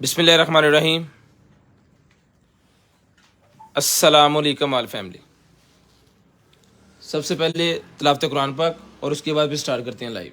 बिस्मिल्लाहिर्रहमानिर्रहीम। अस्सलामुअलैकुम all family. सबसे पहले तिलावत कुरान पाक और उसके बाद भी स्टार्ट करते हैं लाइव।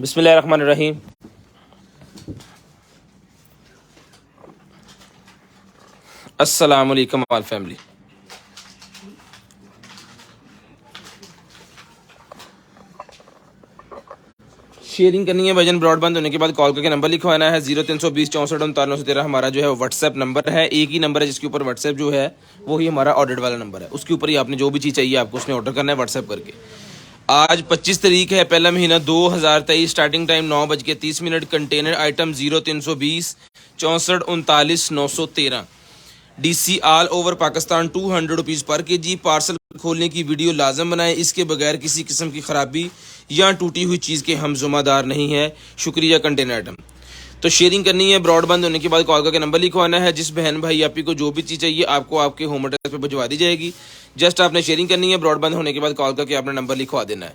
बिस्मिल्लाहिर्रहमानिर्रहीम। अस्सलाम वालेकुम ऑल फैमिली। शेयरिंग करनी है भजन ब्रॉडबैंड होने के बाद कॉल करके नंबर लिखवाना है 0320 हमारा जो है व्हाट्सएप नंबर है। एक ही नंबर है जिसके ऊपर व्हाट्सएप जो है वही हमारा ऑर्डर वाला नंबर है। उसके ऊपर ही आपने जो भी चीज़ चाहिए आपको उसमें ऑर्डर करना है व्हाट्सएप करके। आज 25 तारीख है, पहला महीना 2023, starting time 9:30। Container item 0320 64 39 913। DC all over Pakistan 200 rupees पर केजी। पार्सल खोलने की वीडियो लाजम बनाएं, इसके बगैर किसी किस्म की ख़राबी या टूटी हुई चीज़ के हम ज़िम्मेदार नहीं है। शुक्रिया। कंटेनर आइटम तो शेयरिंग करनी है, ब्रॉडबैंड होने के बाद कॉल करके नंबर लिखवाना है। जिस बहन भाई आपी को जो भी चीज़ चाहिए आपको आपके होम एड्रेस पर भिजवा दी जाएगी। जस्ट आपने शेयरिंग करनी है, ब्रॉडबैंड होने के बाद कॉल करके आपने नंबर लिखवा देना है।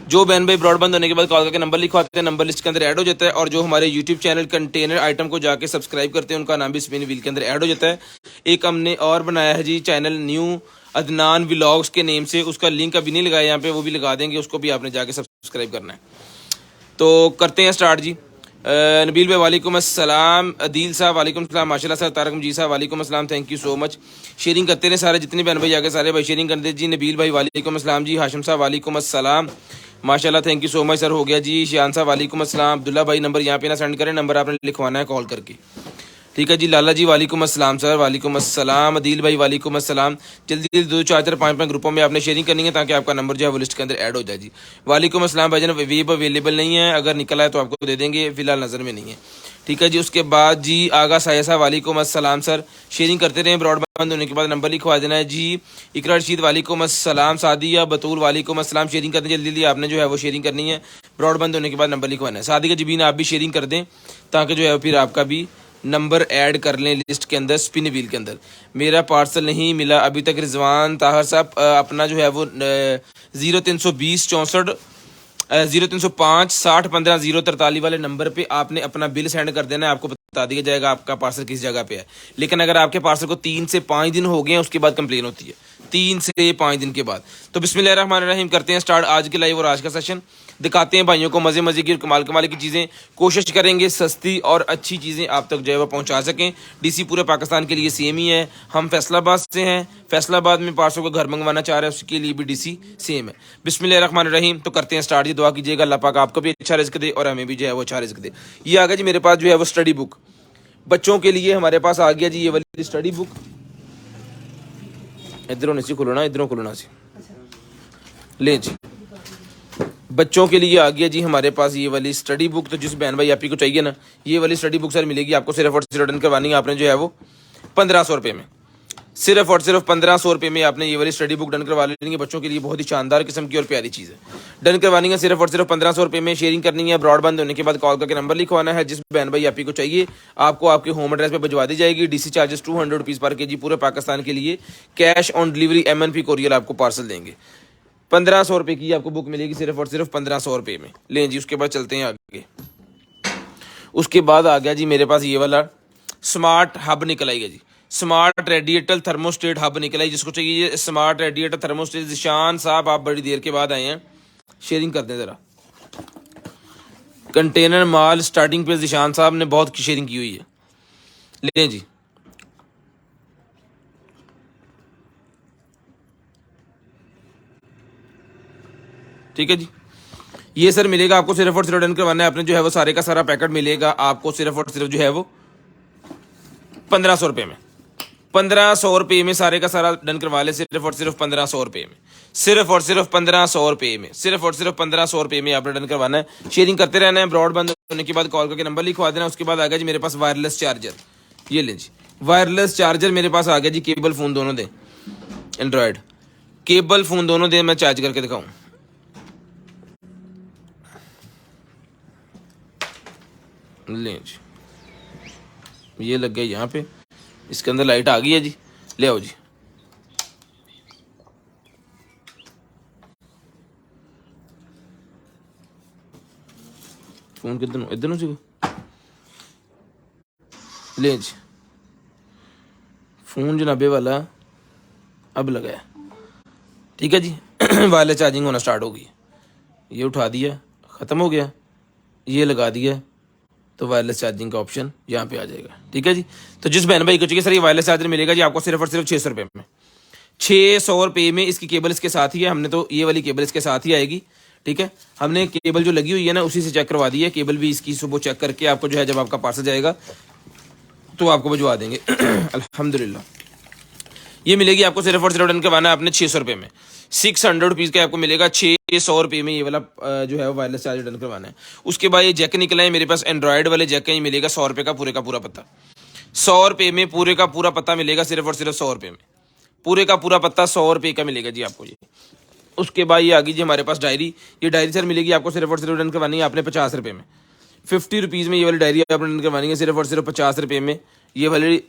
जो बहन भाई ब्रॉडबैंड होने के बाद कॉल करके नंबर लिखवाते हैं नंबर लिस्ट के अंदर ऐड हो जाता है। और जो हमारे यूट्यूब चैनल कंटेनर आइटम को जाके सब्सक्राइब करते हैं उनका नाम भी स्पिन व्हील के अंदर ऐड हो जाता है। एक हमने और बनाया है जी चैनल न्यू अदनान व्लॉग्स के नेम से, उसका लिंक अभी नहीं लगाया यहाँ पे, वो भी लगा देंगे, उसको भी आपने जाके सब्सक्राइब करना है। तो करते हैं स्टार्ट जी। नबील भाई वालेकुम अस्सलाम। अदील साहब वालेकुम अस्सलाम। माशाल्लाह सर। तारक मजीद साहब वालेकुम अस्सलाम। Thank you so much. Sharing करते रहे सारे, जितने बहन भाई आगे सारे भाई शेयरिंग कर दे जी। नबील भाई वालेकुम अस्सलाम जी। हाशिम साहब वालेकुम अस्सलाम। माशाल्लाह thank you so much sir. हो गया जी। शियान साहब वालेकुम अस्सलाम। अब्दुल्ला भाई नंबर यहाँ पे ना सेंड करें, नंबर आपने लिखवाना है कॉल करके, ठीक है जी। लाला जी वालेकुम अस्सलाम सर। वालेकुम अस्सलाम। अदील भाई वालेकुम अस्सलाम। जल्दी जल्दी 2 4 5 ग्रुपों में आपने शेयरिंग करनी है ताकि आपका नंबर जो है वो लिस्ट के अंदर ऐड हो जाए जी। वालेकुम अस्सलाम भाईजान। वेब अवेलेबल नहीं है, अगर निकला है तो आपको दे देंगे, फिलहाल नज़र में नहीं है, ठीक है जी। उसके बाद जी आगा साया साहब वालेकुम अस्सलाम सर। शेयरिंग करते रहे, ब्रॉडबैंड होने के बाद नंबर लिखवा देना है जी। इकरा रशीद वालेकुम अस्सलाम। सादिया बतूल वालेकुम अस्सलाम। शेयरिंग करते जल्दी जल्दी आपने जो है वो शेयरिंग करनी है, ब्रॉडबैंड होने के बाद नंबर लिखवाना है। सादिया जबीन आप भी शेयरिंग कर दें ताकि जो है फिर आपका भी नंबर ऐड कर लें लिस्ट के अंदर, स्पिन व्हील के अंदर। मेरा पार्सल नहीं मिला अभी तक। रिजवान ताहर साहब अपना जो है वो 0320 64 0305 60 15 043 वाले नंबर पे आपने अपना बिल सेंड कर देना है। आपको बता दिया जाएगा आपका पार्सल किस जगह पे है। लेकिन अगर आपके पार्सल को 3 से 5 दिन हो गए हैं उसके बाद कंप्लेन होती है, 3 से 5 दिन के बाद। तो बिस्मिल्लाहिर्रहमानिर्रहीम करते हैं स्टार्ट आज के लाइव और आज का सेशन। दिखाते हैं भाइयों को मज़े मज़े की और कमाल कमाल की चीज़ें। कोशिश करेंगे सस्ती और अच्छी चीज़ें आप तक जो है वो पहुँचा सकें। DC पूरे पाकिस्तान के लिए सेम ही है। हम फैसलाबाद से हैं, फैसलाबाद में पार्सल को घर मंगवाना चाह रहे हैं, उसके लिए भी DC सेम है। बिस्मिल्लाहिर्रहमानिर्रहीम तो करते हैं स्टार्ट जी। दुआ कीजिएगा अल्लाह पाक आपको भी अच्छा रिज़्क दे और हमें भी जो है वो अच्छा रिज़्क दे। ये आ गया जी मेरे पास जो है वो स्टडी बुक, बच्चों के लिए हमारे पास आ गया जी ये वाली स्टडी बुक। इधरों नहीं सी खुलना, इधरों खुलना सी ले जी। बच्चों के लिए आ गया जी हमारे पास ये वाली स्टडी बुक। तो जिस बहन भाई आप ही को चाहिए ना, ये वाली स्टडी बुक सर मिलेगी आपको सिर्फ और सिर्फ रिटर्न करवानी है आपने जो है वो 1500 रुपये में। सिर्फ और सिर्फ 1500 रुपये में आपने ये वाली स्टडी बुक डन करवा लेनी है। बच्चों के लिए बहुत ही शानदार किस्म की और प्यारी चीज़ है। डन करवानी है सिर्फ और सिर्फ 1500 रुपये में। शेयरिंग करनी है, ब्रॉडबैंड होने के बाद कॉल करके नंबर लिखवाना है। जिस बहन भाई आप ही को चाहिए आपको आपके होम एड्रेस पे भिजवा दी जाएगी। डीसी चार्जेस 200 रुपीज़ पर केजी पूरे पाकिस्तान के लिए। Cash on delivery MNP courier आपको पार्सल देंगे। 1500 रुपये की आपको बुक मिलेगी सिर्फ और सिर्फ 1500 रुपये में। लें जी, उसके बाद चलते हैं आगे। उसके बाद आ गया जी मेरे पास ये वाला स्मार्ट हब निकल आएगा जी। स्मार्ट रेडिएटर थर्मोस्टेट हब निकला है। जिसको चाहिए ये स्मार्ट रेडिएटर थर्मोस्टेट। जिशान साहब आप बड़ी देर के बाद आए हैं, शेयरिंग कर दें ज़रा। कंटेनर माल स्टार्टिंग पे जिशान साहब ने बहुत शेयरिंग की हुई है। लें जी, ठीक है जी। ये सर मिलेगा आपको सिर्फ और सिर्फ डन करवाना है आपने जो है वो सारे का सारा पैकेट मिलेगा आपको सिर्फ और सिर्फ जो है वो 1500 रुपये में। 1500 रुपये में सारे का सारा डन करवा ले सिर्फ और सिर्फ 1500 रुपये में। सिर्फ और सिर्फ 1500 रुपये में। सिर्फ और सिर्फ 1500 रुपये में आपने डन करवाना है। शेयरिंग करते रहना है। ब्रॉडबैंड होने के बाद कॉल करके नंबर लिखवा देना। उसके बाद आ गया जी मेरे पास वायरलेस चार्जर। ये लें जी, वायरलेस चार्जर मेरे पास आ गया जी। केबल फ़ोन दोनों दें, एंड्रॉयड केबल फ़ोन दोनों दें। मैं चार्ज करके दिखाऊँ, लें जी। ये लग गया यहाँ पे, इसके अंदर लाइट आ गई है जी। ले आओ जी। फोन किधर इधर जी, ले जी। फोन जनाबे वाला अब लगा है, ठीक है जी। वायरलेस चार्जिंग होना स्टार्ट हो गई। ये उठा दिया, ख़त्म हो गया। ये लगा दिया तो वायरलेस चार्जिंग का ऑप्शन यहाँ पे आ जाएगा, ठीक है जी। तो जिस बहन भाई को चाहिए सर ये वायरलेस चार्जर मिलेगा जी आपको सिर्फ और सिर्फ 600 रुपये में। 600 रुपये में। इसकी केबल इसके साथ ही है। हमने तो ये वाली केबल इसके साथ ही आएगी, ठीक है। हमने केबल जो लगी हुई है ना उसी से चेक करवा दी है। केबल भी इसकी सुबह चेक करके आपको जो है जब आपका पार्सल जाएगा तो आपको भिजवा देंगे। अल्हम्दुलिल्लाह। ये मिलेगी आपको सिर्फ और सिर्फ डन करवाना है आपने 600 रुपये में। 600 रुपीज़ का आपको मिलेगा 600 रुपये में। ये वाला जो है वायरलेस चार्जर डन करवाना है। उसके बाद ये जैक निकला है मेरे पास, एंड्रॉयड वाले जैक हैं। ये मिलेगा 100 रुपये का पूरा पत्ता। 100 रुपये में पूरे का पूरा पत्ता मिलेगा सिर्फ और सिर्फ 100 रुपये में। पूरे का पूरा पत्ता 100 रुपये का मिलेगा जी आपको। ये उसके बाद ये आ गई जी हमारे पास डायरी। ये डायरी सर मिलेगी आपको सिर्फ और सिर्फ डन करवानी है आपने 50 रुपये में। 50 रुपीज़ में ये वाली डायरी आपने डन करवानी है सिर्फ और सिर्फ 50 रुपये में। ये वाली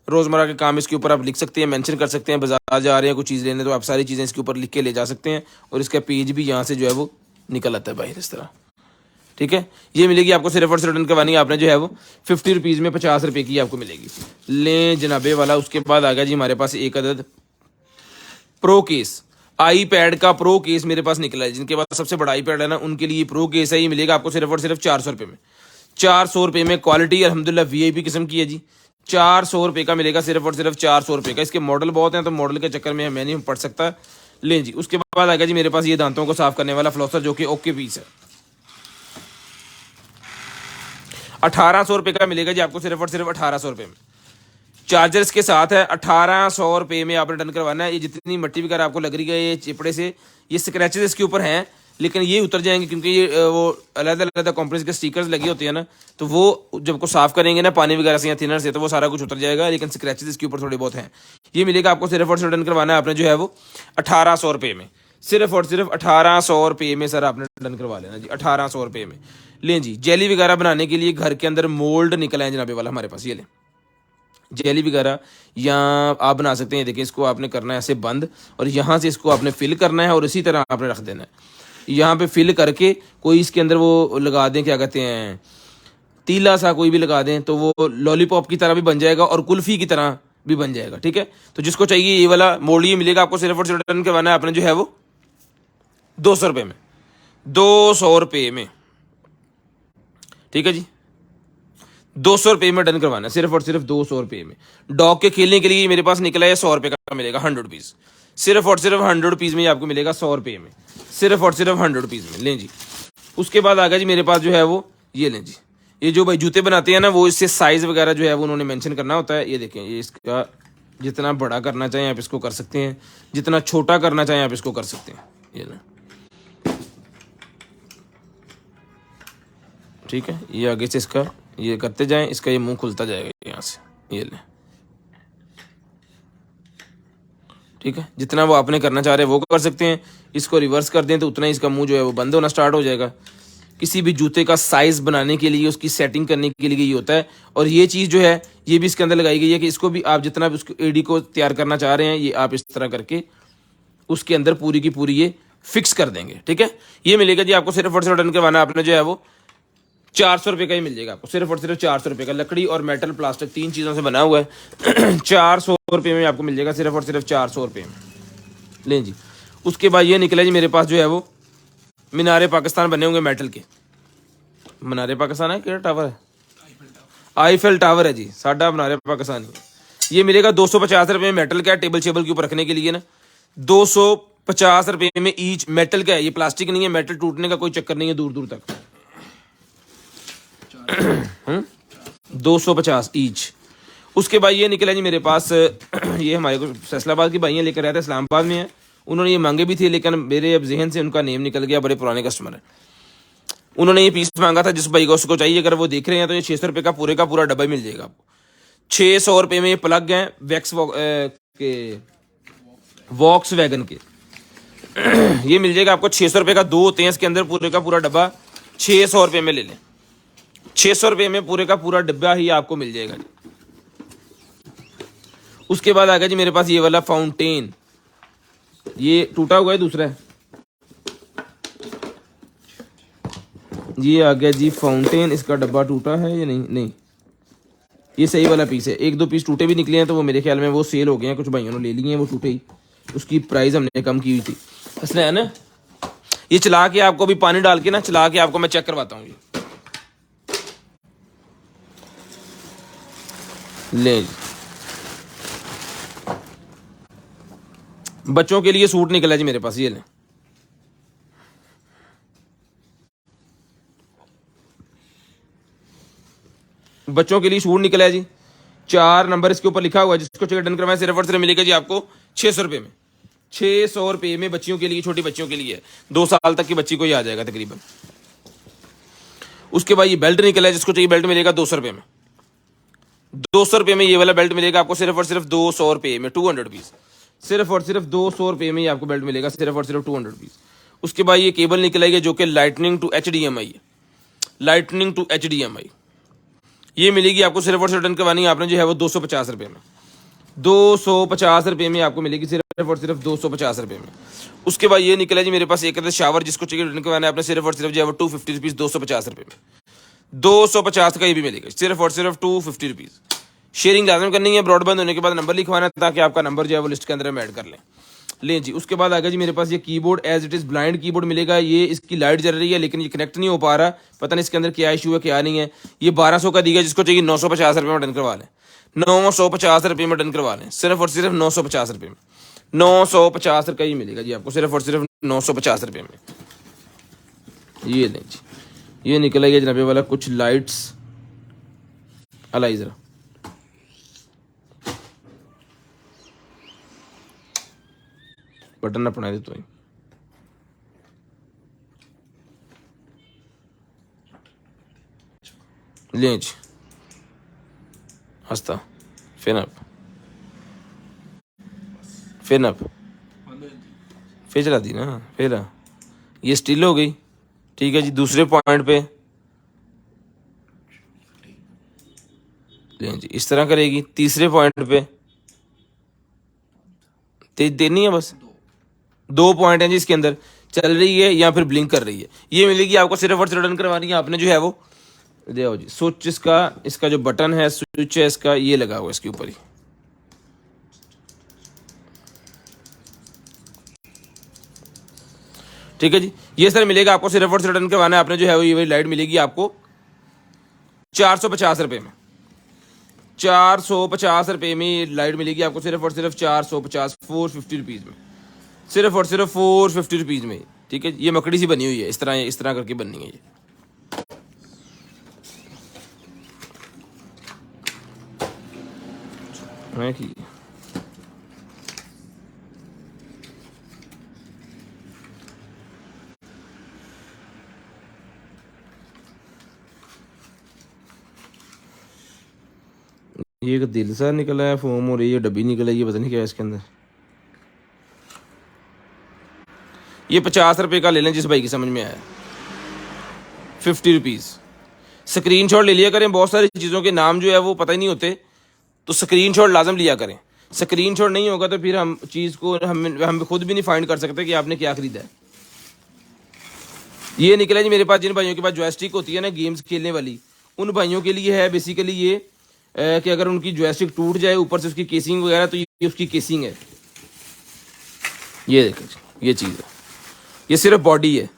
रोज़मर्रा के काम इसके ऊपर आप लिख सकते हैं, मेंशन कर सकते हैं। बाजार जा रहे हैं कुछ चीज़ लेने तो आप सारी चीज़ें इसके ऊपर लिख के ले जा सकते हैं। और इसका पेज भी यहाँ से जो है वो निकल आता है बाहर इस तरह, ठीक है। ये मिलेगी आपको सिर्फ और सिर्फ डन करवानी है आपने जो है वो 50 रुपीज़ में। 50 रुपये की आपको मिलेगी। लें जनाबे वाला। उसके बाद आ गया जी हमारे पास एक अदद प्रो केस। iPad का प्रो केस मेरे पास निकला है। जिनके पास सबसे बड़ा iPad है ना उनके लिए प्रो केस है। ये मिलेगा आपको सिर्फ और सिर्फ 400 रुपये में। 400 रुपये में। क्वालिटी अल्हम्दुलिल्लाह VIP किस्म की है जी। 400 रुपये का मिलेगा सिर्फ और सिर्फ 400 रुपये का। इसके मॉडल बहुत हैं तो मॉडल के चक्कर में मैं नहीं पढ़ सकता। लें जी। उसके बाद आ गया जी मेरे पास ये दांतों को साफ करने वाला फ्लॉसर जो कि ओके पीस है। 1800 रुपये का मिलेगा जी आपको सिर्फ और सिर्फ 1800 रुपये में। चार्जर्स के साथ है। 1800 रुपये में आपने डन करवाना है। ये जितनी मिट्टी वगैरह आपको लग रही है ये चिपड़े से, ये स्क्रैचेस इसके ऊपर हैं लेकिन ये उतर जाएंगे क्योंकि ये वो अलग-अलग कंपनीज के स्टिकर्स लगे होते हैं ना, तो वो जब को साफ करेंगे ना पानी वगैरह से या थिनर से तो वो सारा कुछ उतर जाएगा। लेकिन स्क्रैचेस इसके ऊपर थोड़े बहुत हैं। ये मिलेगा आपको सिर्फ और सिर्फ डन करवाना है आपने जो है वो 1800 रुपये में। सिर्फ और सिर्फ 1800 रुपये में सर आपने डन करवा लेना जी। 1800 रुपये में। लें जी। जेली वगैरह बनाने के लिए घर के अंदर मोल्ड निकला है जनाबे वाला हमारे पास। ये लें जेली वगैरह या आप बना सकते हैं। देखिए इसको आपने करना है ऐसे बंद और यहाँ से इसको आपने फिल करना है और इसी तरह आपने रख देना है। यहाँ पे फिल करके कोई इसके अंदर वो लगा दें, क्या कहते हैं, तीला सा कोई भी लगा दें तो वो लॉलीपॉप की तरह भी बन जाएगा और कुल्फ़ी की तरह भी बन जाएगा, ठीक है। तो जिसको चाहिए ये वाला मोल्ड ये मिलेगा आपको सिर्फ और सिर्फ डन करवाना है आपने जो है वो 200 रुपये में। 200 रुपये में, ठीक है जी। 200 रुपये में डन करवाना है सिर्फ और सिर्फ 200 रुपये में। डॉग के खेलने के लिए मेरे पास निकला है 100 रुपये का मिलेगा 100 रुपीज़। सिर्फ और सिर्फ 100 रुपीज़ में आपको मिलेगा 100 रुपये में। सिर्फ और सिर्फ 100 रुपीज़ में। लें जी। उसके बाद आ गया जी मेरे पास जो है वो ये लें जी। ये जो भाई जूते बनाते हैं ना वो इससे साइज़ वगैरह जो है वो उन्होंने मेंशन करना होता है। ये देखें ये इसका जितना बड़ा करना चाहें आप इसको कर सकते हैं, जितना छोटा करना चाहें आप इसको कर सकते हैं। ये लें ठीक है, ये आगे से इसका ये करते जाएं, इसका ये मुंह खुलता जाएगा यहाँ से, ये लें। ठीक है, जितना वो आपने करना चाह रहे हैं वो कर सकते हैं। इसको रिवर्स कर दें तो उतना ही इसका मुंह जो है वो बंद होना स्टार्ट हो जाएगा। किसी भी जूते का साइज बनाने के लिए, उसकी सेटिंग करने के लिए ये होता है। और ये चीज़ जो है ये भी इसके अंदर लगाई गई है कि इसको भी आप जितना भी उसको एडी को तैयार करना चाह रहे हैं, ये आप इस तरह करके उसके अंदर पूरी की पूरी ये फिक्स कर देंगे। ठीक है, ये मिलेगा जी आपको सिर्फ और सिर्फ डन करवाना आपने जो है वो 400 रुपये का ही मिल जाएगा आपको, सिर्फ और सिर्फ 400 रुपये का। लकड़ी और मेटल प्लास्टिक 3 चीज़ों से बना हुआ है। 400 रुपये में आपको मिल जाएगा, सिर्फ और सिर्फ 400 रुपये में। लें जी, उसके बाद ये निकला जी मेरे पास जो है वो मीनारे पाकिस्तान बने होंगे मेटल के। मीनारे पाकिस्तान है, क्या टावर है? आईफेल टावर है जी, साडा मीनारे पाकिस्तान है। ये मिलेगा 250 रुपये में, मेटल का है, टेबल शेबल के ऊपर रखने के लिए ना। 250 रुपये में ईच, मेटल का है, ये प्लास्टिक नहीं है। मेटल टूटने का कोई चक्कर नहीं है दूर दूर तक। 250 ईच। उसके बाद ये निकला जी मेरे पास, ये हमारे को फैसलाबाद की भाइयाँ लेकर आए थे, इस्लामाबाद में है। उन्होंने ये मांगे भी थे, लेकिन मेरे अब जहन से उनका नेम निकल गया, बड़े पुराने कस्टमर है। उन्होंने ये पीस मांगा था, जिस भाई को उसको चाहिए, अगर वो देख रहे हैं तो ये 600 रुपये का पूरा डब्बा मिल जाएगा आपको। 600 रुपये में ये प्लग हैं वैक्स के, वॉक्स वैगन के। ये मिल जाएगा आपको 600 रुपये का। 2 होते हैं इसके अंदर, पूरे का पूरा डब्बा 600 रुपये में ले लें। 600 रुपये में पूरे का पूरा डब्बा ही आपको मिल जाएगा जी। उसके बाद आ गया जी मेरे पास ये वाला फाउंटेन, ये टूटा हुआ है, दूसरा है। ये आ गया जी फाउंटेन, इसका डब्बा टूटा है या नहीं? नहीं, ये सही वाला पीस है। 1-2 पीस टूटे भी निकले हैं, तो वो मेरे ख्याल में वो सेल हो गए हैं, कुछ भाइयों ने ले लिए हैं वो टूटे ही। उसकी प्राइस हमने कम की हुई थी, इसलिए है ना। ये चला के आपको भी पानी डाल के ना, चला के आपको मैं चेक करवाता हूँ। ले जी, बच्चों के लिए सूट निकला जी मेरे पास, ये ले। बच्चों के लिए सूट निकला है जी, 4 नंबर इसके ऊपर लिखा हुआ है। जिसको चाहिए डन करवाएं, सिर्फ और सिर्फ मिलेगा जी आपको 600 रुपये में। 600 रुपये में बच्चियों के लिए, छोटी बच्चियों के लिए, 2 साल तक की बच्ची को ही आ जाएगा तकरीबन। उसके बाद ये बेल्ट निकला है, जिसको चाहिए बेल्ट मिलेगा 200 रुपये में। 200 रुपये में ये वाला बेल्ट मिलेगा आपको, सिर्फ और सिर्फ 200 रुपये में, 200 पीस। सिर्फ और सिर्फ 200 रुपये में ये आपको बेल्ट मिलेगा, सिर्फ और सिर्फ 200 पीस। उसके बाद ये केबल निकल आई है, जो कि लाइटनिंग टू HDMI है। लाइटनिंग टू HDMI ये मिलेगी आपको, सिर्फ और सिर्फ डन करवानी है आपने जो है वो 250 रुपये में। 250 रुपये में आपको मिलेगी, सिर्फ और सिर्फ 250 रुपये में। उसके बाद ये निकला जी मेरे पास एक शावर, जिसको चाहिए डन करवाना है आपने, सिर्फ और सिर्फ जो है वो 250 रुपीज़, 250 रुपये में। 250 का ये भी मिलेगा, सिर्फ और सिर्फ 250 रुपीज़। शेयरिंग लाजम करनी है, ब्रॉडबैंड होने के बाद नंबर लिखवाना है, ताकि आपका नंबर जो है वो लिस्ट के अंदर हम ऐड कर लें। लें जी, उसके बाद आ गया जी मेरे पास ये keyboard, as it is blind keyboard मिलेगा। ये इसकी लाइट जल रही है, लेकिन ये कनेक्ट नहीं हो पा रहा, पता नहीं इसके अंदर क्या इशू है क्या नहीं है। ये 1200 का दिया, जिसको चाहिए 950 रुपये में डन करवा लें। 950 रुपये में डन करवा लें, सिर्फ और सिर्फ 950 रुपये में। 950 का ही मिलेगा जी आपको, सिर्फ और सिर्फ 950 रुपये में। ये लें जी, ये निकला ये जनाबे वाला कुछ लाइट्स अलाइजर, बटन अपना दे तो लें जी। हंसता फिर अप, फिर अप, फिर चला दी ना, फिर ये स्टिल हो गई। ठीक है जी, दूसरे पॉइंट पे लें जी, इस तरह करेगी। तीसरे पॉइंट पे तेज देनी है, बस 2 पॉइंट हैं जी इसके अंदर, चल रही है या फिर ब्लिंक कर रही है। ये मिलेगी आपको, सिर्फ और सिर्फ रन करवानी है आपने जो है वो। देखो जी, स्विच इसका जो बटन है, स्विच है इसका, ये लगा हुआ इसके ऊपर ही। ठीक है जी, ये सर मिलेगा आपको, सिर्फ और सिर्फ रन करवाना है आपने जो है वो। ये वाली लाइट मिलेगी आपको 450 रुपये में। 450 रुपये में ये लाइट मिलेगी आपको, सिर्फ और सिर्फ 450, 450 रुपीज़ में, सिर्फ और सिर्फ 450 रुपीज़ में। ठीक है, ये मकड़ी सी बनी हुई है, इस तरह करके बननी है ये। ये एक दिल सा निकला है फोम और ये डब्बी निकला है, ये पता नहीं क्या है इसके अंदर। ये 50 रुपये का ले लें जिस भाई की समझ में आया, 50 रुपीज़। स्क्रीन शॉट ले लिया करें, बहुत सारी चीज़ों के नाम जो है वो पता ही नहीं होते, तो स्क्रीन शॉट लाजम लिया करें। स्क्रीन शॉट नहीं होगा तो फिर हम चीज़ को हम खुद भी नहीं फाइंड कर सकते कि आपने क्या खरीदा है। ये निकला जी मेरे पास, जिन भाइयों के पास जॉयस्टिक होती है ना गेम्स खेलने वाली, उन भाइयों के लिए है बेसिकली ये कि अगर उनकी जॉयस्टिक टूट जाए ऊपर से उसकी केसिंग वगैरह, तो ये उसकी केसिंग है। ये देखें ये चीज़ है, ये सिर्फ बॉडी है,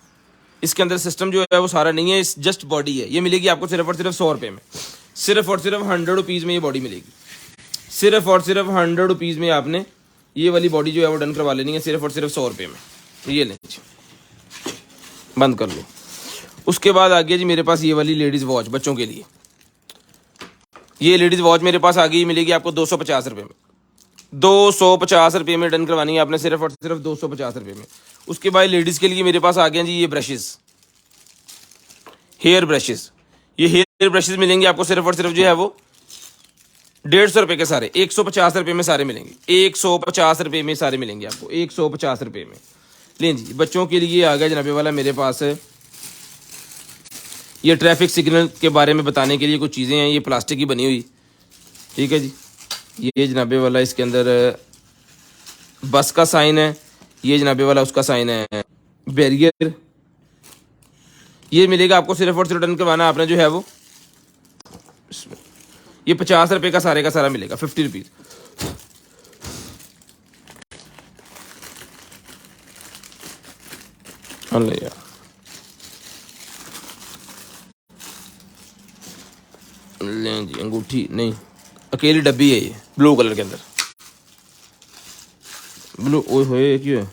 इसके अंदर सिस्टम जो है वो सारा नहीं है, इस जस्ट बॉडी है। ये मिलेगी आपको सिर्फ और सिर्फ 100 रुपये में, सिर्फ और सिर्फ 100 रुपीज़ में ये बॉडी मिलेगी। सिर्फ और सिर्फ 100 रुपीज़ में आपने ये वाली बॉडी जो है वो डन करवा लेनी है, सिर्फ और सिर्फ 100 रुपये में। ये लें जी, बंद कर लो। उसके बाद आ गया जी मेरे पास ये वाली लेडीज़ वॉच बच्चों के लिए। ये लेडीज़ वॉच मेरे पास आ गई, मिलेगी आपको 250 रुपये में। 250 रुपये में डन करवानी है आपने, सिर्फ और सिर्फ 250 रुपये में। उसके बाद लेडीज़ के लिए मेरे पास आ गए जी ये ब्रशेज़, हेयर ब्रशेज़। ये हेयर ब्रशेज़ मिलेंगे आपको सिर्फ और सिर्फ जो है वो 150 रुपये के सारे, 150 रुपये में सारे मिलेंगे, 150 रुपये में सारे मिलेंगे आपको, 150 रुपये में। लें जी, बच्चों के लिए आ गया जनाबे वाला मेरे पास है ये ट्रैफिक सिग्नल के बारे में बताने के लिए कुछ चीज़ें हैं, ये प्लास्टिक की बनी हुई, ठीक है जी। ये जनाबे वाला इसके अंदर बस का साइन है, ये जनाबे वाला उसका साइन है बैरियर। ये मिलेगा आपको सिर्फ और सिर्फ डन करवाना आपने जो है वो, ये 50 रुपये का सारे का सारा मिलेगा, 50 रुपीज़। अल्लाह यार, लें जी अंगूठी नहीं, अकेली डब्बी है ये ब्लू कलर के अंदर, ब्लू। ओए होए क्यों है,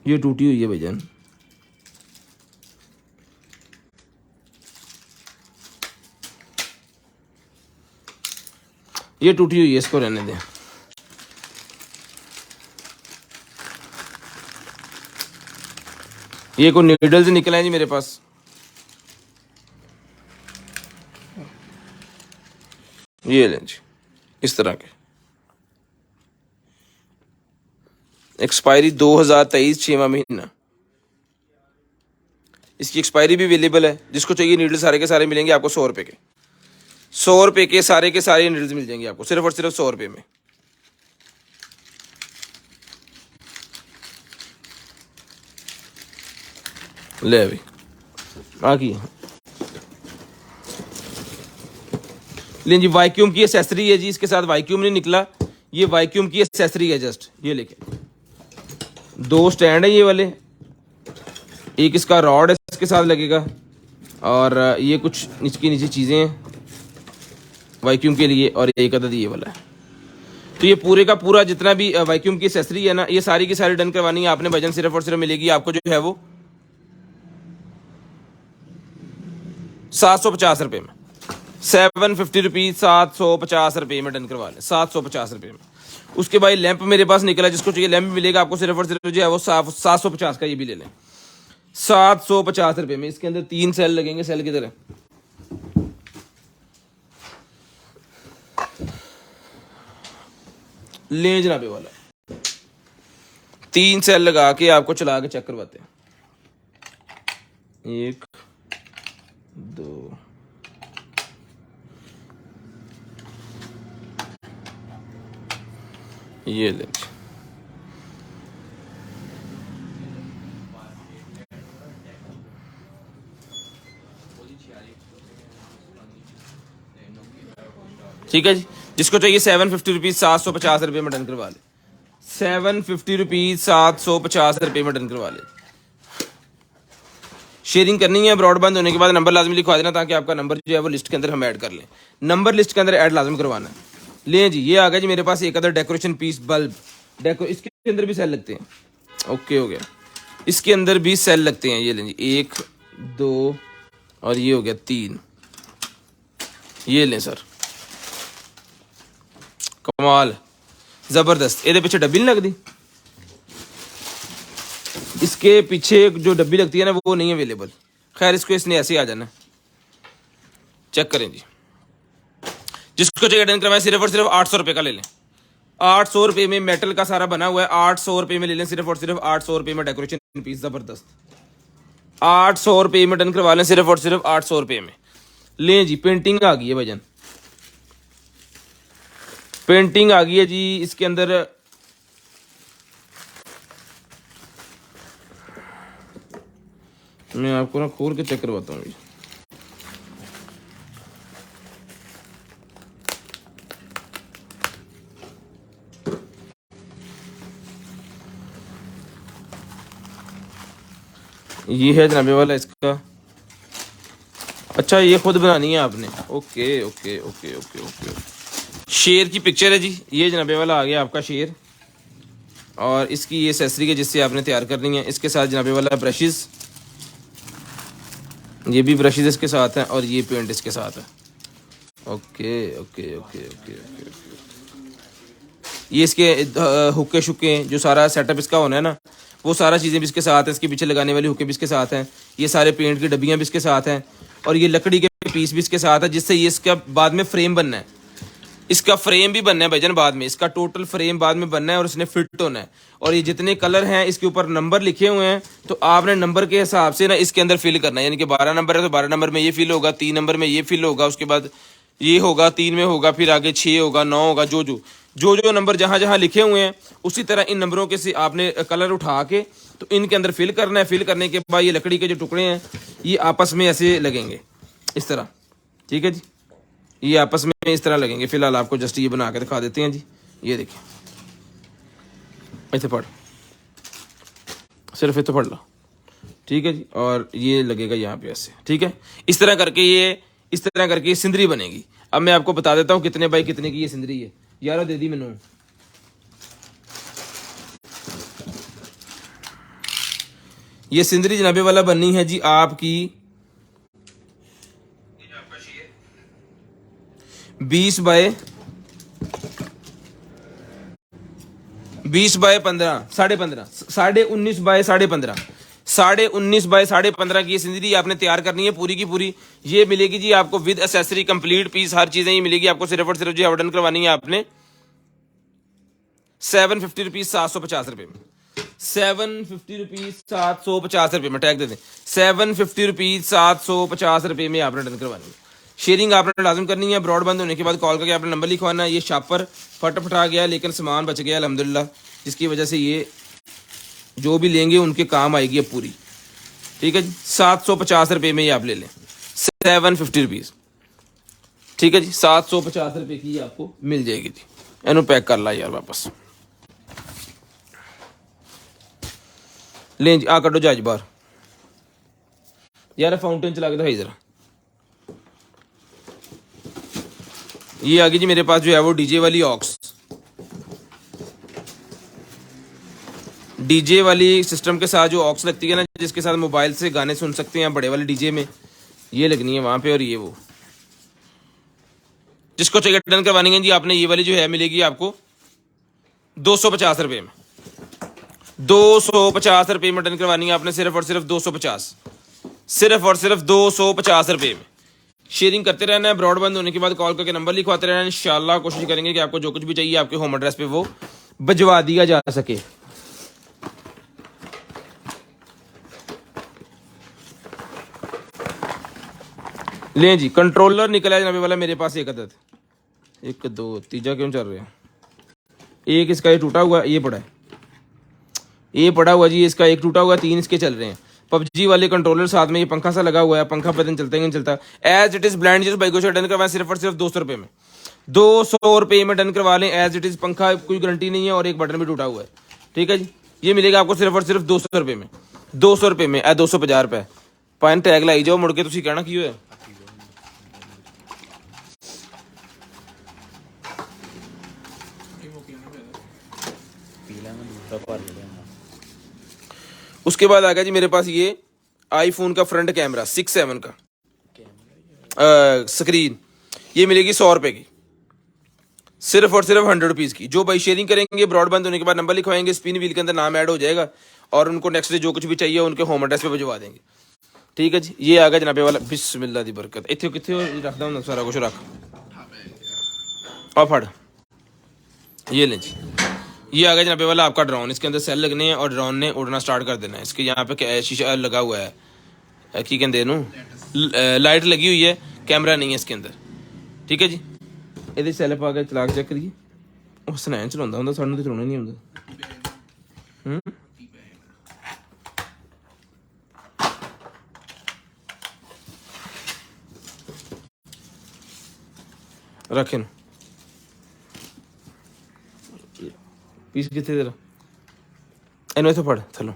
ये टूटी हुई है भाईजान। ये टूटी हुई है, इसको रहने दें। ये कोई नीडल्स निकले हैं जी मेरे पास, ये लें जी इस तरह के, एक्सपायरी 2023 6वां महीना, इसकी एक्सपायरी भी अवेलेबल है। जिसको चाहिए नीडल सारे के सारे मिलेंगे आपको 100 रुपये के, 100 रुपये के सारे नीडल्स मिल जाएंगे आपको सिर्फ और सिर्फ 100 रुपये में। ले अभी बाकी लें जी, वैक्यूम की एसेसरी है जी, इसके साथ वैक्यूम नहीं निकला, ये वैक्यूम की एसेसरी है जस्ट। ये लेके 2 स्टैंड है ये वाले, एक इसका रॉड है इसके साथ लगेगा, और ये कुछ इसकी नीचे चीज़ें हैं वैक्यूम के लिए, और एक अदद ये वाला है। तो ये पूरे का पूरा जितना भी वैक्यूम की एसेसरी है ना, ये सारी की सारी डन करवानी है आपने भजन, सिर्फ और सिर्फ मिलेगी आपको जो है वो 750 रुपये में, 750 रुपीज़, 750 रुपये में डन करवा लें, 750 रुपये में। उसके बाद लैंप मेरे पास निकला, जिसको चाहिए लैंप मिलेगा आपको सिर्फ और सिर्फ जो है वो 750 का, ये भी ले लें 750 रुपये में। इसके अंदर 3 सेल लगेंगे, सेल की तरह ले जनाबे वाला, 3 सेल लगा के आपको चला के चेक करवाते हैं। 1 2 ये ले, ठीक है जी। जिसको चाहिए 750 रुपीज़, 750 रुपये में डन करवा ले, 750 रुपीज़, 750 रुपये में डन करवा ले। शेयरिंग करनी है, ब्रॉडबैंड होने के बाद नंबर लाजमी लिखवा देना, ताकि आपका नंबर जो है वो लिस्ट के अंदर हम ऐड कर लें। नंबर लिस्ट के अंदर ऐड लाजमी करवाना है। लें जी, ये आ गया जी मेरे पास एक अदर डेकोरेशन पीस बल्ब, इसके अंदर भी सेल लगते हैं, ओके हो गया, इसके अंदर भी सेल लगते हैं। ये लें जी, 1 2 और ये हो गया 3, ये लें सर, कमाल जबरदस्त। ये पीछे डब्बी नहीं लगती, इसके पीछे जो डब्बी लगती है ना वो नहीं अवेलेबल, खैर इसको इसने ऐसे ही आ जाना, चेक करें जी। जिसको चाहिए डन करवाएं, सिर्फ और सिर्फ 800 रुपये का ले लें। 800 रुपये में मेटल का सारा बना हुआ है, 800 रुपये में ले लें, सिर्फ और सिर्फ 800 रुपये में डेकोरेशन पीस जबरदस्त। 800 रुपये में डन करवा लें, सिर्फ और सिर्फ 800 रुपये में लें जी। पेंटिंग आ गई है भाईजान, पेंटिंग आ गई है जी इसके अंदर। मैं आपको ना खोल के चेक करवाता हूँ। ये है जनाबे वाला इसका। अच्छा ये खुद बनानी है आपने, okay okay okay okay okay. शेर की पिक्चर है जी, ये जनाबे वाला आ गया आपका शेर, और इसकी ये एक्सेसरी है जिससे आपने तैयार करनी है। इसके साथ जनाबे वाला ब्रशेस, ये भी ब्रशेस इसके साथ हैं, और ये पेंट इसके साथ है। Okay okay okay okay okay. ये इसके हुक्के शुक्के जो सारा सेटअप इसका होना है ना, वो सारा चीज़ें भी इसके साथ हैं। इसके पीछे लगाने वाली हुक्के भी इसके साथ हैं, ये सारे पेंट की डब्बियाँ भी इसके साथ हैं, और ये लकड़ी के पीस भी इसके साथ है, जिससे ये इसका बाद में फ्रेम बनना है। इसका फ्रेम भी बनना है भाईजान बाद में, इसका टोटल फ्रेम बाद में बनना है और इसने फिट होना है। और ये जितने कलर हैं इसके ऊपर नंबर लिखे हुए हैं, तो आपने नंबर के हिसाब से ना इसके अंदर फिल करना है। यानी कि 12 नंबर है तो 12 नंबर में ये फिल होगा, 3 नंबर में ये फिल होगा, उसके बाद ये होगा, 3 में होगा, फिर आगे 6 होगा, 9 होगा। जो नंबर जहाँ जहाँ लिखे हुए हैं उसी तरह इन नंबरों के से आपने कलर उठा के तो इनके अंदर फिल करना है। फिल करने के बाद ये लकड़ी के जो टुकड़े हैं ये आपस में ऐसे लगेंगे इस तरह, ठीक है जी। ये आपस में इस तरह लगेंगे। फिलहाल आपको जस्ट ये बना के दिखा देते हैं जी। ये देखिए, इसे पढ़, सिर्फ इसे पढ़ लो, ठीक है जी। और ये लगेगा यहाँ पे ऐसे, ठीक है। इस तरह करके ये सिंदरी बनेगी। अब मैं आपको बता देता हूँ कितने बाई कितने की ये सिंदरी है। यार दे दी मैनू, ये सिंदरी जनाबे वाला बननी है जी आपकी 20 बाय 15, 15.5, 19.5 बाय 15.5, 19.5 बाय 15.5 की ये सिंदरी आपने तैयार करनी है पूरी की पूरी। ये मिलेगी जी आपको विद एसेसरी कंप्लीट पीस, हर चीजें ये मिलेगी आपको। सिर्फ और सिर्फ जी ऑर्डर करवानी है आपने 750 रुपीज 750 रुपये में। 750 रुपीज 750 रुपये में टैग दे दें। 750 रुपीज 750 रुपये में आपने डन करवानी है। शेयरिंग आपने लाजम करनी है। ब्रॉडबैंड होने के बाद कॉल करके आपने नंबर लिखवाना है। ये शापर फटाफट आ गया, लेकिन सामान बच गया अल्हम्दुलिल्लाह, जिसकी वजह से ये जो भी लेंगे उनके काम आएगी अब पूरी, ठीक है जी। 750 रुपये में ये आप ले लें, 750 रुपीज़, ठीक है जी। 750 रुपये की आपको मिल जाएगी जी। इन्हों पैक कर ला यार वापस, लें जी। आ कटो जहाज बाहर यार, फाउंटेन चला के दिखाई जरा। ये आ गई जी मेरे पास जो है वो डीजे वाली ऑक्स, डीजे वाली सिस्टम के साथ जो ऑक्स लगती है ना, जिसके साथ मोबाइल से गाने सुन सकते हैं बड़े वाले डीजे में, ये लगनी है वहां पे। और ये वो जिसको चाहिए डन करवानी है जी आपने, ये वाली जो है मिलेगी आपको 250 रुपये में। 250 रुपये में डन करवानी है आपने, सिर्फ और सिर्फ 250, सिर्फ और सिर्फ 250 रुपये में। शेयरिंग करते रहना है। ब्रॉडबैंड होने के बाद कॉल करके नंबर लिखवाते रहना है। इंशाल्लाह कोशिश करेंगे कि आपको जो कुछ भी चाहिए आपके होम एड्रेस पे वो भिजवा दिया जा सके। लें जी, कंट्रोलर निकला है जनाबे वाला मेरे पास एक अदद, 1 2 तीजा क्यों चल रहे हैं। एक इसका ये टूटा हुआ, ये पड़ा है, ये पड़ा हुआ जी, इसका एक टूटा हुआ, 3 इसके चल रहे हैं। पबजी वाले कंट्रोलर साथ में ये पंखा सा लगा हुआ है, पंखा पता नहीं चलता है नहीं चलता। एज इट इज ब्लाइंड जिस बाइक से डन करवाएं, सिर्फ और सिर्फ 200 रुपये में। 200 रुपये में डन करवा लें एज इट इज। पंखा कोई गारंटी नहीं है और एक बटन भी टूटा हुआ है, ठीक है जी। ये मिलेगा आपको सिर्फ और सिर्फ 200 रुपये में। 200 रुपये में 250 रुपये पाइन टैग लाई जाओ, मुड़ के तुम कहना की है। उसके बाद आ गया जी मेरे पास ये आईफोन का फ्रंट कैमरा 6/7 का स्क्रीन, ये मिलेगी 100 रुपये की, सिर्फ और सिर्फ 100 रुपीज़ की। जो भाई शेयरिंग करेंगे ब्रॉडबैंड होने के बाद नंबर लिखवाएंगे, स्पिन व्हील के अंदर नाम ऐड हो जाएगा और उनको नेक्स्ट डे जो कुछ भी चाहिए उनके होम एड्रेस पे भिजवा देंगे। ठीक है जी। ये आ गया जनाबे वाला, बिस्मिल्लाह दी बरकत। इत्थे कित्थे रखदा हूं सारा कुछ रख और फड़। ये लें जी, ये आ गया जनाबे वाला आपका ड्रोन। इसके अंदर सेल लगने हैं और ड्रोन ने उड़ना स्टार्ट कर देना है। इसके यहाँ पे शीशा लगा हुआ है, की कहते हैं नू, लाइट लगी हुई है, कैमरा नहीं है इसके अंदर। ठीक है जी। ये सेल पा के चला के चेक करिए। उस ने चलाਉਂਦਾ ਹੁੰਦਾ, ਸਾਨੂੰ ਤੇ ਚਲਾਉਣਾ ਨਹੀਂ ਹੁੰਦਾ। रखे न पीस कितने तेरा ਇਹਨੂੰ ਇੱਥੋਂ ਫੜ, ਥੱਲੋਂ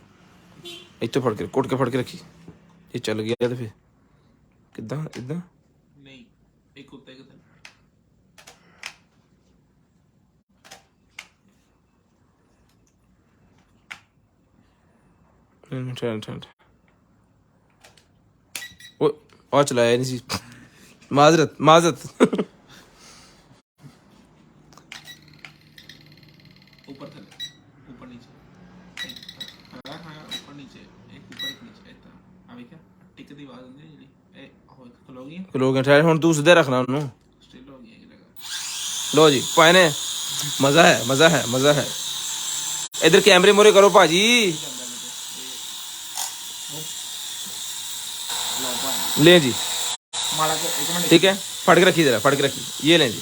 ਇੱਥੋਂ ਫੜ ਕੇ ਕੋਟ ਕੇ ਫੜ ਕੇ ਰੱਖੀ। ਇਹ ਚੱਲ ਗਿਆ ਤੇ ਫਿਰ ਕਿੱਦਾਂ ਇਦਾਂ ਨਹੀਂ, ਇੱਕ ਉੱਤੇ ਇੱਕ ਥੱਲੇ। ठंड वो और चलाया नहीं सी, माजरत माजरत। ऊपर थले, ऊपर नीचे, हाँ हाँ ऊपर नीचे, एक ऊपर एक नीचे, इतना अभी क्या टिक दी आवाज नहीं जी, ए हो खलोगी लोग ठहर हुन तू सीधे रखना उन्हों। स्टिल हो गया ये लगा। लो जी पाने, मजा है मजा है मजा है। इधर कैमरे मोरे करो भाजी। ले जी, माला को एक मिनट, ठीक है, फट के रखी जरा, फट के रखी। ये लें जी,